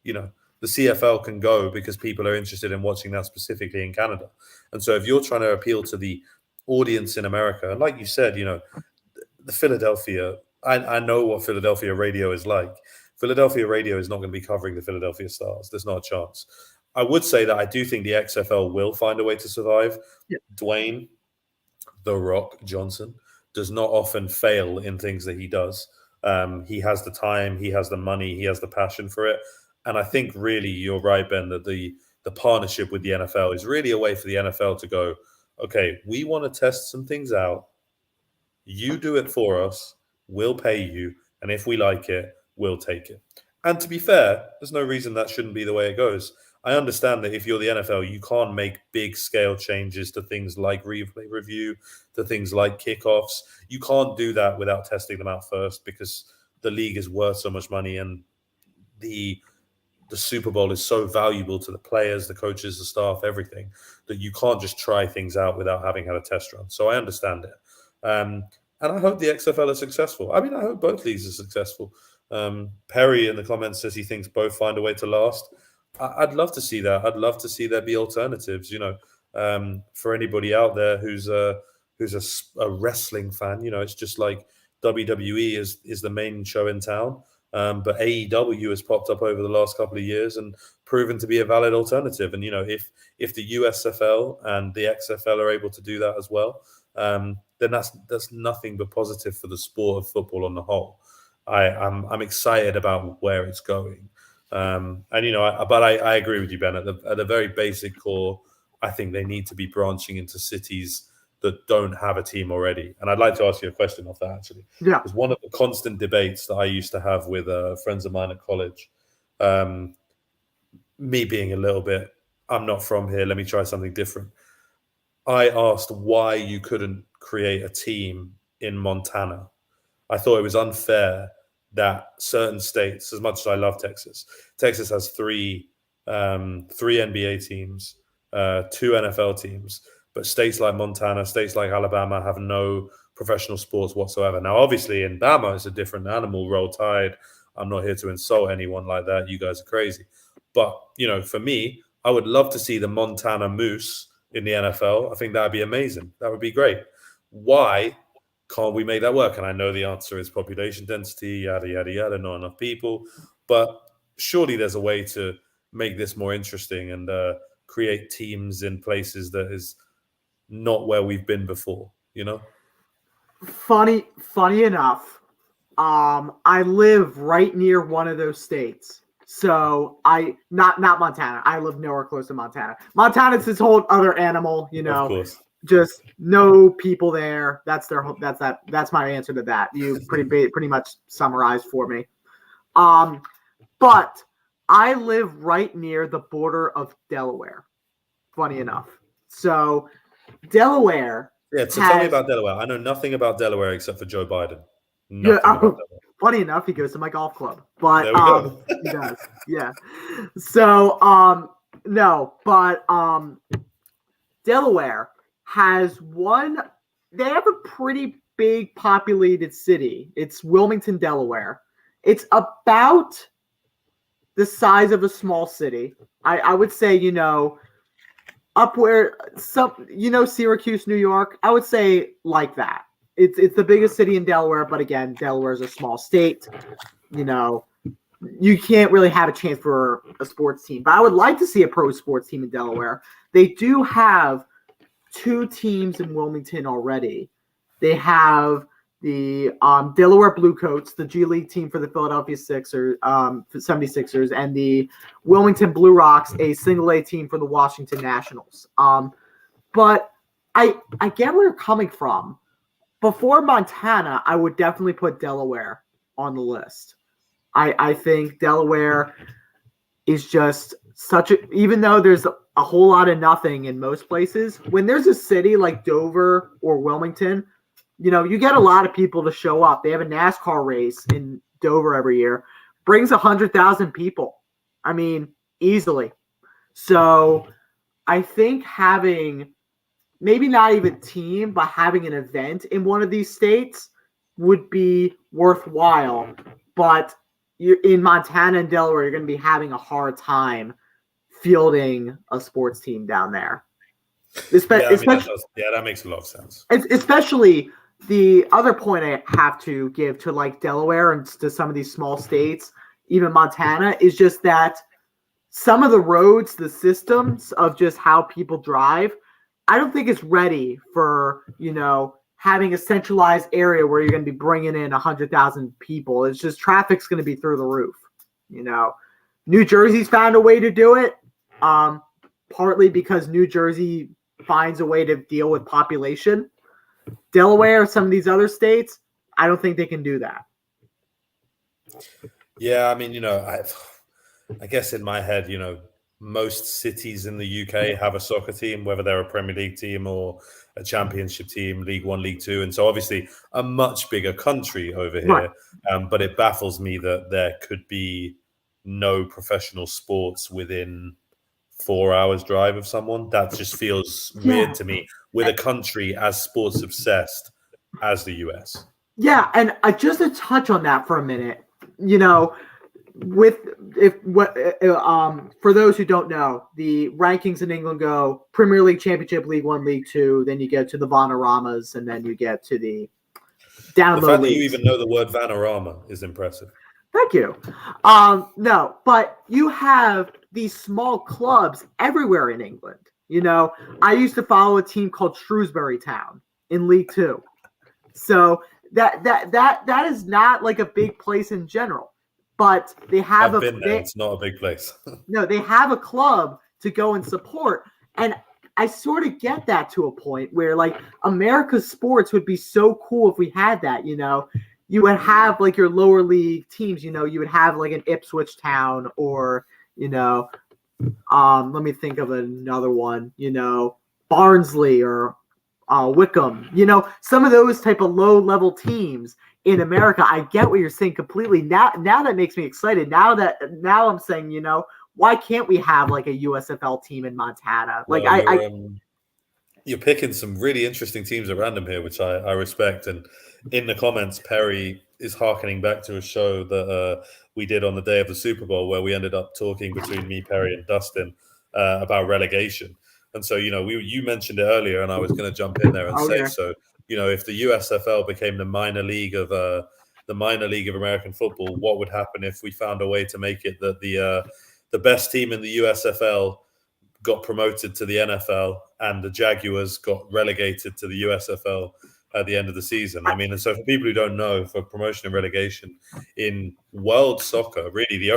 S2: The CFL can go because people are interested in watching that specifically in Canada. And so if you're trying to appeal to the audience in America, and like you said, the Philadelphia, I know what Philadelphia radio is like. Philadelphia radio is not going to be covering the Philadelphia Stars. There's not a chance. I would say that I do think the XFL will find a way to survive. Yeah. Dwayne "The Rock" Johnson does not often fail in things that he does. He has the time, he has the money, he has the passion for it. And I think really you're right, Ben, that the partnership with the NFL is really a way for the NFL to go, okay, we want to test some things out. You do it for us. We'll pay you. And if we like it, we'll take it. And to be fair, there's no reason that shouldn't be the way it goes. I understand that if you're the NFL, you can't make big scale changes to things like replay review, to things like kickoffs. You can't do that without testing them out first, because the league is worth so much money, and the Super Bowl is so valuable to the players, the coaches, the staff, everything, that you can't just try things out without having had a test run. So I understand it. And I hope the XFL is successful. I mean, I hope both leagues are successful. Perry in the comments says he thinks both find a way to last. I'd love to see that. I'd love to see there be alternatives, for anybody out there who's a wrestling fan. It's just like WWE is the main show in town. But AEW has popped up over the last couple of years and proven to be a valid alternative. And, if the USFL and the XFL are able to do that as well, then that's nothing but positive for the sport of football on the whole. I'm excited about where it's going. But I agree with you, Ben. At the very basic core, I think they need to be branching into cities that don't have a team already. And I'd like to ask you a question off that, actually.
S1: Yeah.
S2: Because one of the constant debates that I used to have with friends of mine at college, me being a little bit, I'm not from here, let me try something different. I asked why you couldn't create a team in Montana. I thought it was unfair that certain states, as much as I love Texas has three NBA teams, 2 NFL teams, but states like Montana, states like Alabama have no professional sports whatsoever. Now, obviously, in Bama, it's a different animal, Roll Tide. I'm not here to insult anyone like that. You guys are crazy. But, for me, I would love to see the Montana Moose in the NFL. I think that would be amazing. That would be great. Why can't we make that work? And I know the answer is population density, yada, yada, yada, not enough people. But surely there's a way to make this more interesting and create teams in places that is not where we've been before,
S1: Funny enough, I live right near one of those states. So not Montana. I live nowhere close to Montana. Montana's this whole other animal,
S2: Of course.
S1: Just no people there. That's my answer to that. You pretty much summarized for me. But I live right near the border of Delaware. Funny enough. So Delaware.
S2: Yeah, so tell me about Delaware. I know nothing about Delaware except for Joe Biden.
S1: Funny enough, he goes to my golf club. But
S2: there we go.
S1: He does. Yeah. So Delaware has they have a pretty big populated city. It's Wilmington, Delaware. It's about the size of a small city. I would say, up where Syracuse, New York, I would say like that. it's the biggest city in Delaware, but again, Delaware is a small state. You know, you can't really have a chance for a sports team. But I would like to see a pro sports team in Delaware. They do have 2 teams in Wilmington already. They have the Delaware Bluecoats, the G League team for the Philadelphia 76ers, and the Wilmington Blue Rocks, a single A team for the Washington Nationals. But I get where you're coming from. Before Montana, I would definitely put Delaware on the list. I think Delaware is just even though there's a whole lot of nothing in most places, when there's a city like Dover or Wilmington, you know, you get a lot of people to show up. They have a NASCAR race in Dover every year, brings 100,000 people. I mean, easily. So I think having maybe not even a team, but having an event in one of these states would be worthwhile. But in Montana and Delaware, you're going to be having a hard time fielding a sports team down there.
S2: That makes a lot of sense.
S1: Especially the other point I have to give to like Delaware and to some of these small states, even Montana, is just that some of the roads, the systems of just how people drive, I don't think it's ready for, you know, having a centralized area where you're going to be bringing in 100,000 people. It's just traffic's going to be through the roof. You know, New Jersey's found a way to do it, partly because New Jersey finds a way to deal with population. Delaware, some of these other states, I don't think they can do that.
S2: Yeah, I mean, you know, I guess in my head, you know, most cities in the UK have a soccer team, whether they're a Premier League team or a Championship team, League One, League Two. And so obviously a much bigger country over here. Right. But it baffles me that there could be no professional sports within 4 hours drive of someone. That just feels weird to me with a country as sports obsessed as the US. Yeah.
S1: And just to touch on that for a minute, you know, for those who don't know, the rankings in England go Premier League, Championship, League One, League Two. Then you get to the Vanaramas, and then you get to the down low.
S2: The fact that you even know the word Vanarama is impressive.
S1: Thank you. No, but you have these small clubs everywhere in England. You know, I used to follow a team called Shrewsbury Town in League Two, so that is not like a big place in general. But they have
S2: it's not a big place.
S1: No, they have a club to go and support. And I sort of get that to a point where, like, America's sports would be so cool if we had that, you know. You would have, like, your lower league teams, you know. You would have, like, an Ipswich Town or, you know, let me think of another one, you know, Barnsley or Wickham. You know, some of those type of low-level teams in America. I get what you're saying completely. Now that makes me excited. Now I'm saying, you know, why can't we have like a USFL team in Montana? Like
S2: you're picking some really interesting teams at random here, which I respect. And in the comments, Perry is hearkening back to a show that we did on the day of the Super Bowl, where we ended up talking between me, Perry, and Dustin about relegation. And so, you know, you mentioned it earlier, and I was going to jump in there and say so. You know, if the USFL became the minor league of American football, what would happen if we found a way to make it that the best team in the USFL got promoted to the NFL and the Jaguars got relegated to the USFL at the end of the season? I mean, and so for people who don't know, for promotion and relegation in world soccer, really the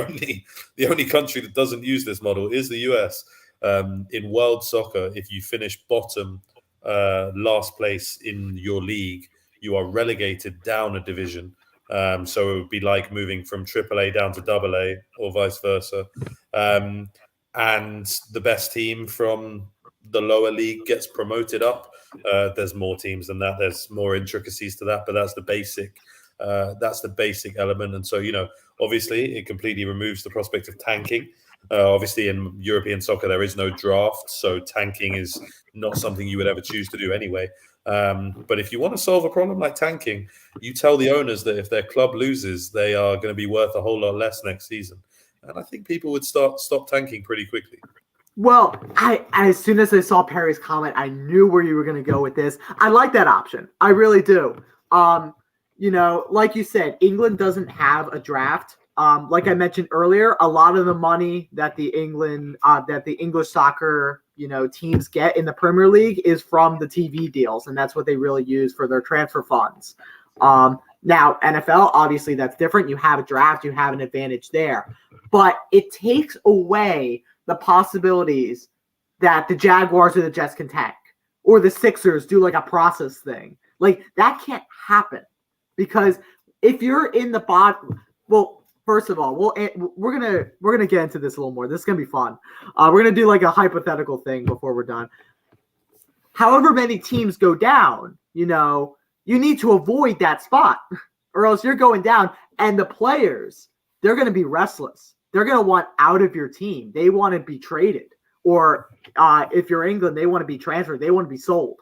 S2: only country that doesn't use this model is the US. In world soccer, if you finish bottom, last place in your league, you are relegated down a division. So it would be like moving from AAA down to AA or vice versa. And the best team from the lower league gets promoted up. There's more teams than that. There's more intricacies to that, but that's the basic. That's the basic element. And so, you know, obviously it completely removes the prospect of tanking. Obviously, in European soccer, there is no draft, so tanking is not something you would ever choose to do anyway. But if you want to solve a problem like tanking, you tell the owners that if their club loses, they are going to be worth a whole lot less next season. And I think people would stop tanking pretty quickly.
S1: Well, as soon as I saw Perry's comment, I knew where you were going to go with this. I like that option. I really do. Like you said, England doesn't have a draft. Like I mentioned earlier, a lot of the money that the English soccer, teams get in the Premier League is from the TV deals, and that's what they really use for their transfer funds. Now, NFL, obviously that's different. You have a draft, you have an advantage there. But it takes away the possibilities that the Jaguars or the Jets can tank, or the Sixers do like a process thing. Like, that can't happen, because if you're in the bottom, well, first of all, we're gonna get into this a little more. This is gonna be fun. We're gonna do like a hypothetical thing before we're done. However many teams go down, you need to avoid that spot, or else you're going down. And the players, they're gonna be restless. They're gonna want out of your team. They want to be traded, or if you're England, they want to be transferred. They want to be sold.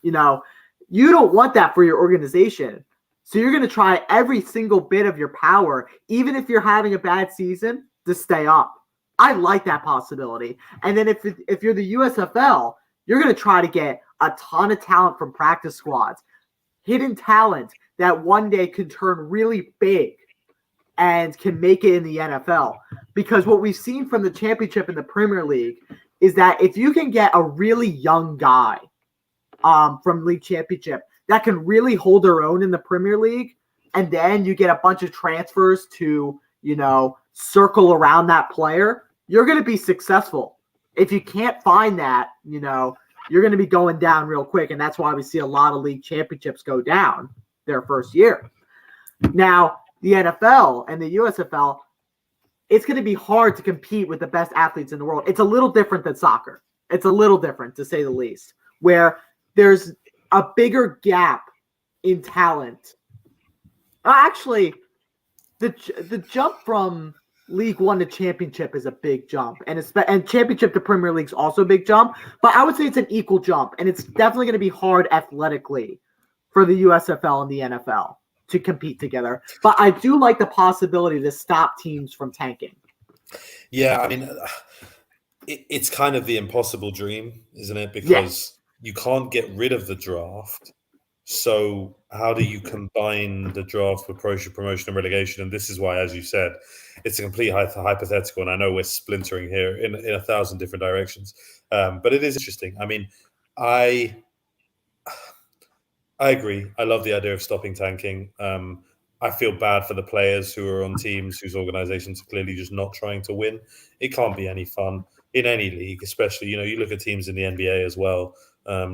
S1: You don't want that for your organization. So you're going to try every single bit of your power, even if you're having a bad season, to stay up. I like that possibility. And then if you're the USFL, you're going to try to get a ton of talent from practice squads, hidden talent that one day can turn really big and can make it in the NFL. Because what we've seen from the championship in the Premier League is that if you can get a really young guy from league championship that can really hold their own in the Premier League, and then you get a bunch of transfers to, circle around that player, you're going to be successful. If you can't find that, you're going to be going down real quick, and that's why we see a lot of league championships go down their first year. Now, the NFL and the USFL, it's going to be hard to compete with the best athletes in the world. It's a little different than soccer. It's a little different, to say the least, where there's a bigger gap in talent. Actually, the jump from League One to Championship is a big jump, and Championship to Premier League is also a big jump. But I would say it's an equal jump, and it's definitely going to be hard athletically for the USFL and the NFL to compete together. But I do like the possibility to stop teams from tanking.
S2: Yeah, I mean, it's kind of the impossible dream, isn't it? Because you can't get rid of the draft. So how do you combine the draft with promotion and relegation? And this is why, as you said, it's a complete hypothetical. And I know we're splintering here in 1,000 different directions. But it is interesting. I mean, I agree. I love the idea of stopping tanking. I feel bad for the players who are on teams whose organizations are clearly just not trying to win. It can't be any fun in any league, especially, you look at teams in the NBA as well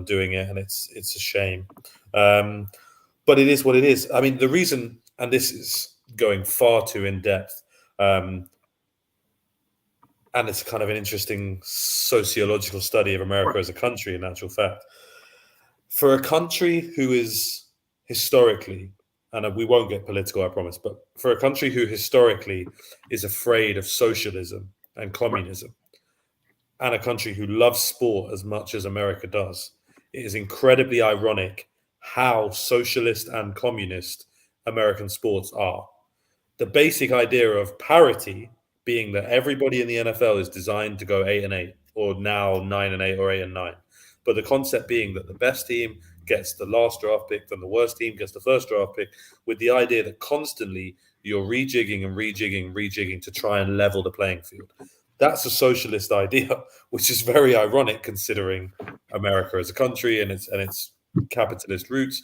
S2: doing it, and it's a shame. But it is what it is. I mean, the reason, and this is going far too in depth, and it's kind of an interesting sociological study of America as a country, in actual fact. For a country who is historically, and we won't get political, I promise, but for a country who historically is afraid of socialism and communism, and a country who loves sport as much as America does, it is incredibly ironic how socialist and communist American sports are. The basic idea of parity being that everybody in the NFL is designed to go 8-8, or now 9-8 or 8-9. But the concept being that the best team gets the last draft pick and the worst team gets the first draft pick, with the idea that constantly you're rejigging to try and level the playing field. That's a socialist idea, which is very ironic considering America as a country and its capitalist roots.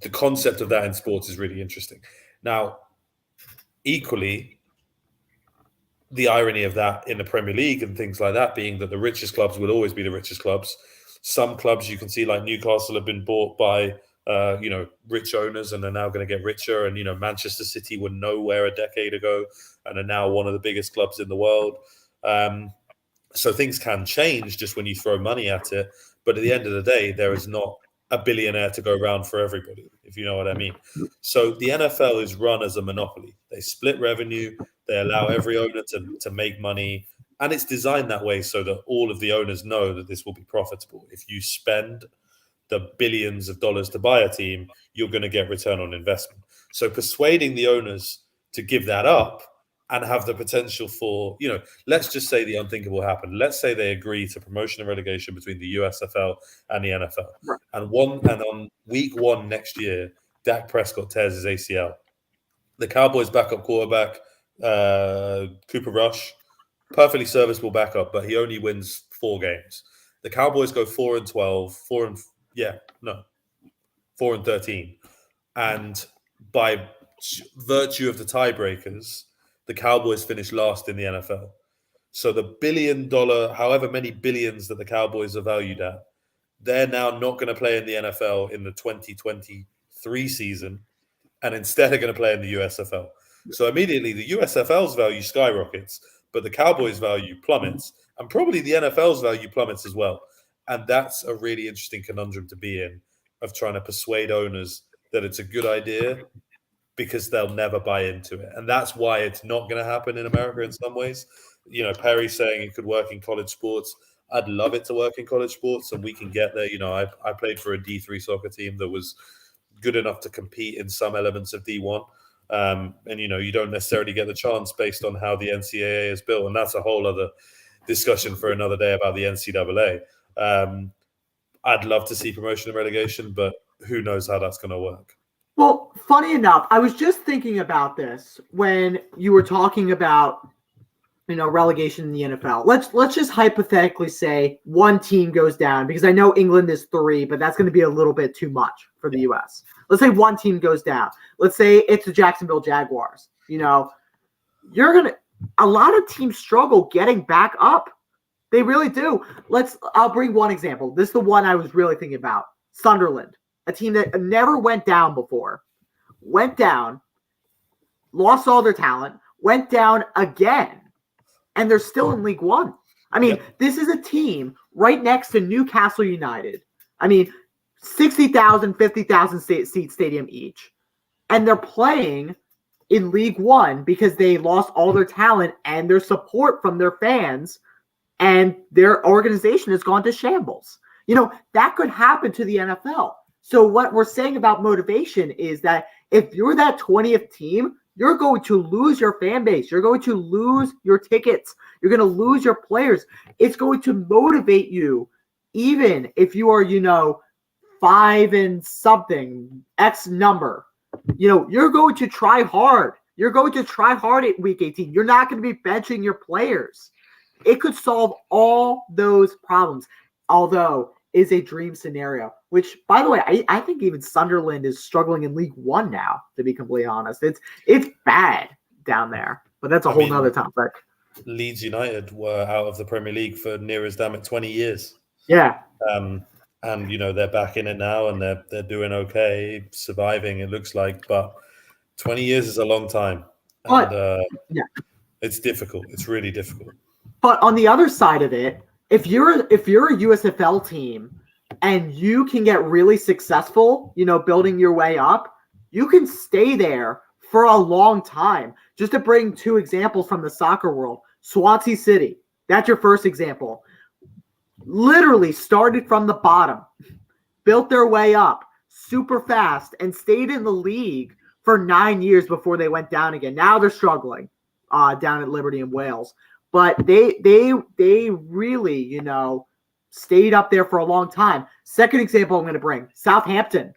S2: The concept of that in sports is really interesting. Now, equally, the irony of that in the Premier League and things like that being that the richest clubs will always be the richest clubs. Some clubs you can see, like Newcastle, have been bought by rich owners and are now going to get richer. And, Manchester City were nowhere a decade ago and are now one of the biggest clubs in the world. So things can change just when you throw money at it. But at the end of the day, there is not a billionaire to go around for everybody, if you know what I mean. So the NFL is run as a monopoly. They split revenue. They allow every owner to make money. And it's designed that way so that all of the owners know that this will be profitable. If you spend the billions of dollars to buy a team, you're going to get return on investment. So persuading the owners to give that up and have the potential for, let's just say the unthinkable happened. Let's say they agree to promotion and relegation between the USFL and the NFL. Right. And on week 1 next year, Dak Prescott tears his ACL. The Cowboys' backup quarterback, Cooper Rush, perfectly serviceable backup, but he only wins 4 games. The Cowboys go 4-12, 4-13, and by virtue of the tiebreakers, the Cowboys finish last in the NFL. So the $1 billion, however many billions that the Cowboys are valued at, they're now not going to play in the NFL in the 2023 season, and instead are going to play in the USFL. So immediately the USFL's value skyrockets, but the Cowboys' value plummets, and probably the NFL's value plummets as well. And that's a really interesting conundrum to be in, of trying to persuade owners that it's a good idea because they'll never buy into it. And that's why it's not going to happen in America in some ways. You know, Perry's saying it could work in college sports. I'd love it to work in college sports, and we can get there. You know, I played for a D3 soccer team that was good enough to compete in some elements of D1. And, you know, you don't necessarily get the chance based on how the NCAA is built. And that's a whole other discussion for another day about the NCAA. I'd love to see promotion and relegation, but who knows how that's going to work.
S1: Well, funny enough, I was just thinking about this when you were talking about, you know, relegation in the NFL. Let's just hypothetically say one team goes down, because I know England is 3, but that's going to be a little bit too much for the U.S. Let's say one team goes down. Let's say it's the Jacksonville Jaguars. You know, a lot of teams struggle getting back up. They really do. I'll bring one example. This is the one I was really thinking about. Sunderland, a team that never went down before, went down, lost all their talent, went down again, and they're still in League One. I mean, This is a team right next to Newcastle United. I mean, 60,000, 50,000 seat stadium each. And they're playing in League One because they lost all their talent and their support from their fans, and their organization has gone to shambles. You know, that could happen to the NFL. So what we're saying about motivation is that if you're that 20th team, you're going to lose your fan base. You're going to lose your tickets. You're going to lose your players. It's going to motivate you, even if you are, you know, 5 and something, X number. You know, you're going to try hard. You're going to try hard at week 18. You're not going to be benching your players. It could solve all those problems, although is a dream scenario, which, by the way, I think even Sunderland is struggling in League One now, to be completely honest. It's bad down there, but that's a whole nother topic.
S2: Leeds United were out of the Premier League for near as damn it 20 years.
S1: Yeah.
S2: And, you know, they're back in it now, and they're doing okay, surviving, it looks like, but 20 years is a long time. And it's difficult. It's really difficult.
S1: But on the other side of it, if you're a USFL team and you can get really successful, you know, building your way up, you can stay there for a long time. Just to bring 2 examples from the soccer world, Swansea City, that's your first example. Literally started from the bottom, built their way up super fast, and stayed in the league for 9 years before they went down again. Now they're struggling down at Liberty in Wales. But they really, you know, stayed up there for a long time. Second example I'm going to bring, Southampton.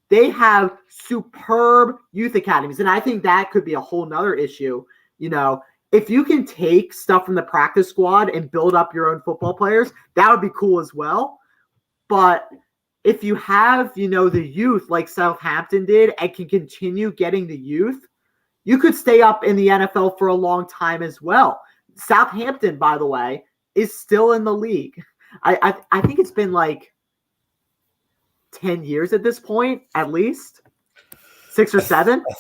S1: They have superb youth academies, and I think that could be a whole nother issue. You know, if you can take stuff from the practice squad and build up your own football players, that would be cool as well. But if you have, you know, the youth like Southampton did and can continue getting the youth, you could stay up in the NFL for a long time as well. Southampton, by the way, is still in the league. I think it's been like 10 years at this point, at least 6 or 7.
S2: I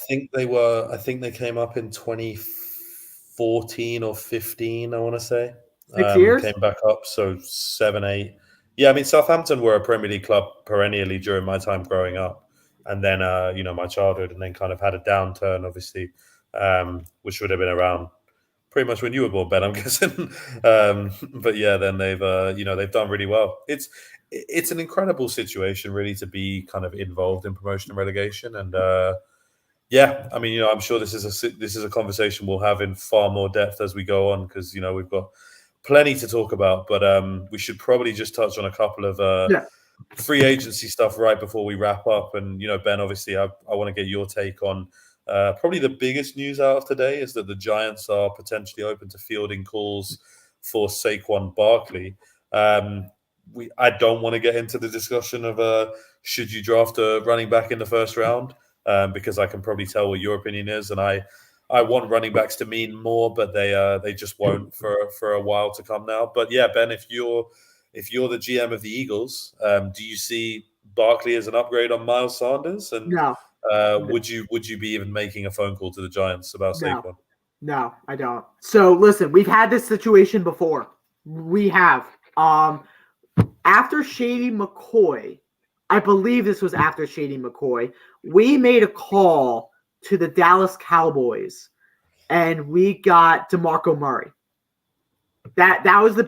S2: think they came up in 2014 or 15. I want to say
S1: 6 years.
S2: Came back up, so 7, 8. Yeah, I mean, Southampton were a Premier League club perennially during my time growing up, and then you know, my childhood, and then kind of had a downturn, obviously, which would have been around pretty much when you were born, Ben, I'm guessing. But yeah, then they've done really well. It's an incredible situation, really, to be kind of involved in promotion and relegation. And yeah, I mean, you know, I'm sure this is a conversation we'll have in far more depth as we go on, because, you know, we've got plenty to talk about. But we should probably just touch on a couple of free agency stuff right before we wrap up. And, Ben, obviously, I want to get your take on probably the biggest news out of today is that the Giants are potentially open to fielding calls for Saquon Barkley. I don't want to get into the discussion of should you draft a running back in the first round, because I can probably tell what your opinion is, and I want running backs to mean more, but they just won't for a while to come now. But yeah, Ben, if you're the GM of the Eagles, do you see Barkley as an upgrade on Miles Sanders? And
S1: No.
S2: would you be even making a phone call to the Giants about Saquon?
S1: No, I don't. So listen, we've had this situation before. We have. After Shady McCoy, I believe this was after Shady McCoy, we made a call to the Dallas Cowboys, and we got Demarco Murray. That was the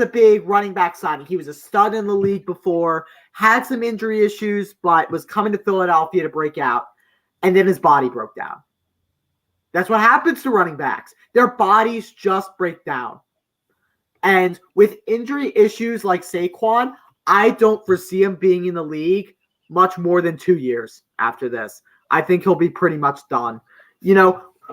S1: big running back signing. He was a stud in the league before, had some injury issues, but was coming to Philadelphia to break out, and then his body broke down. That's what happens to running backs. Their bodies just break down. And with injury issues like Saquon, I don't foresee him being in the league much more than 2 years after this. I think he'll be pretty much done.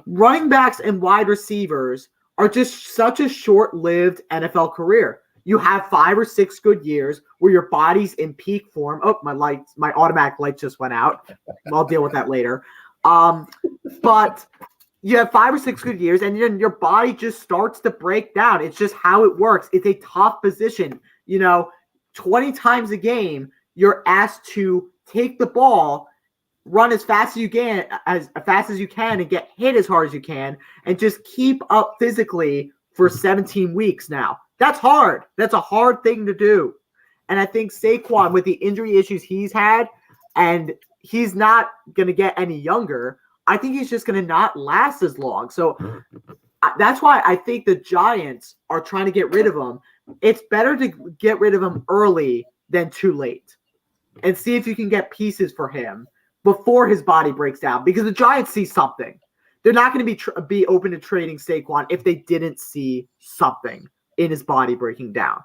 S1: Running backs and wide receivers are just such a short-lived NFL career. You have 5 or 6 good years where your body's in peak form. Oh, my automatic light just went out. I'll deal with that later. But you have 5 or 6 good years, and then your body just starts to break down. It's just how it works. It's a tough position. 20 times a game, you're asked to take the ball, run as fast as you can, and get hit as hard as you can, and just keep up physically for 17 weeks now. That's hard. That's a hard thing to do. And I think Saquon, with the injury issues he's had, and he's not going to get any younger, I think he's just going to not last as long. So that's why I think the Giants are trying to get rid of him. It's better to get rid of him early than too late and see if you can get pieces for him before his body breaks down, because the Giants see something. They're not going to be open to trading Saquon if they didn't see something in his body breaking down.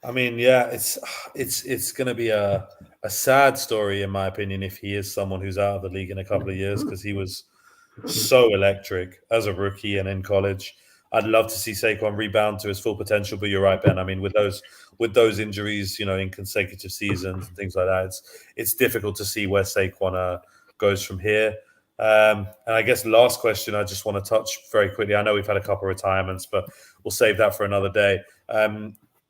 S2: I mean, yeah, it's going to be a sad story, in my opinion, if he is someone who's out of the league in a couple of years, because he was so electric as a rookie and in college. I'd love to see Saquon rebound to his full potential, but you're right, Ben. I mean, with those injuries, in consecutive seasons and things like that, it's difficult to see where Saquon goes from here. And I guess last question I just want to touch very quickly. I know we've had a couple of retirements, but we'll save that for another day.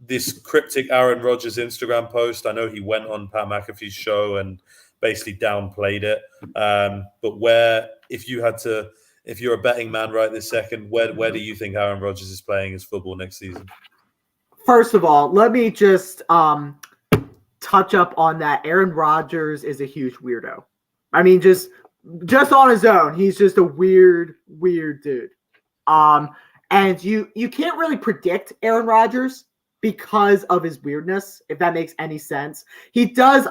S2: This cryptic Aaron Rodgers Instagram post, I know he went on Pat McAfee's show and basically downplayed it. But if you're a betting man right this second, where do you think Aaron Rodgers is playing his football next season?
S1: First of all, let me just touch up on that. Aaron Rodgers is a huge weirdo. I mean, just on his own, he's just a weird dude. And you can't really predict Aaron Rodgers because of his weirdness, if that makes any sense. He says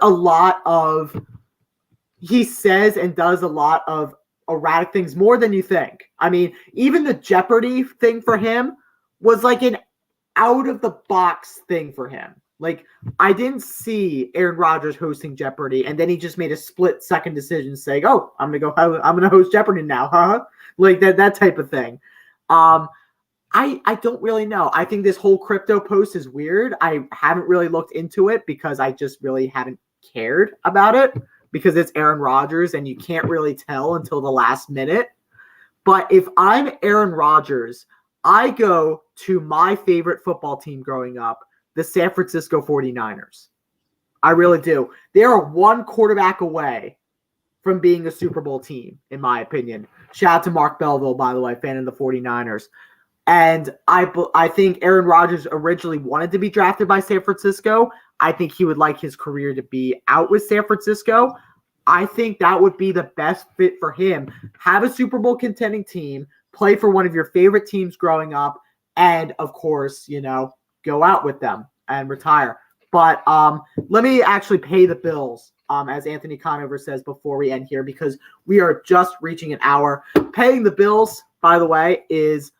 S1: and does a lot of erratic things, more than you think. I mean, even the Jeopardy thing for him was like an out-of-the-box thing for him. Like, I didn't see Aaron Rodgers hosting Jeopardy, and then he just made a split-second decision saying, "Oh, I'm gonna host Jeopardy now, huh?" Like that type of thing. I don't really know. I think this whole crypto post is weird. I haven't really looked into it because I just really haven't cared about it, because it's Aaron Rodgers and you can't really tell until the last minute. But if I'm Aaron Rodgers, I go to my favorite football team growing up, the San Francisco 49ers. I really do. They are one quarterback away from being a Super Bowl team, in my opinion. Shout out to Mark Belleville, by the way, fan of the 49ers. And I think Aaron Rodgers originally wanted to be drafted by San Francisco. I think he would like his career to be out with San Francisco. I think that would be the best fit for him. Have a Super Bowl contending team, play for one of your favorite teams growing up, and, of course, go out with them and retire. But let me actually pay the bills, as Anthony Conover says before we end here, because we are just reaching an hour. Paying the bills, by the way, is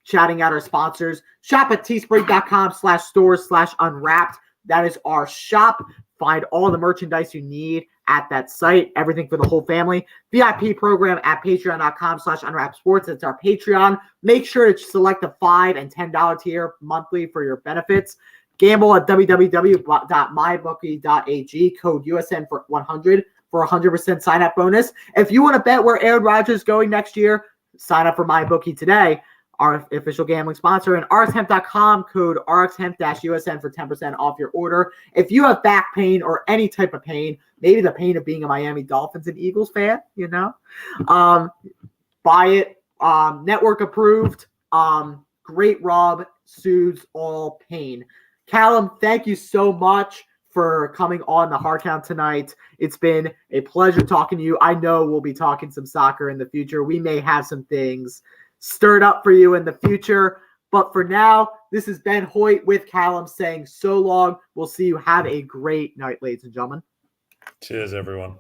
S1: shouting out our sponsors. Shop at teespring.com/stores/unwrapped. That is our shop. Find all the merchandise you need at that site. Everything for the whole family. VIP program at patreon.com/unwrappedsports. It's our Patreon. Make sure to select the $5 and $10 tier monthly for your benefits. Gamble at www.mybookie.ag. Code USN for 100 for 100% sign-up bonus. If you want to bet where Aaron Rodgers is going next year, sign up for MyBookie today, our official gambling sponsor, and rxhemp.com, code rxhemp-USN for 10% off your order. If you have back pain or any type of pain, maybe the pain of being a Miami Dolphins and Eagles fan, buy it. Network approved. Great rub, soothes all pain. Callum, thank you so much for coming on the Hard Count tonight. It's been a pleasure talking to you. I know we'll be talking some soccer in the future. We may have some things stirred up for you in the future. But for now, this is Ben Hoyt with Callum saying so long. We'll see you. Have a great night, ladies and gentlemen.
S2: Cheers, everyone.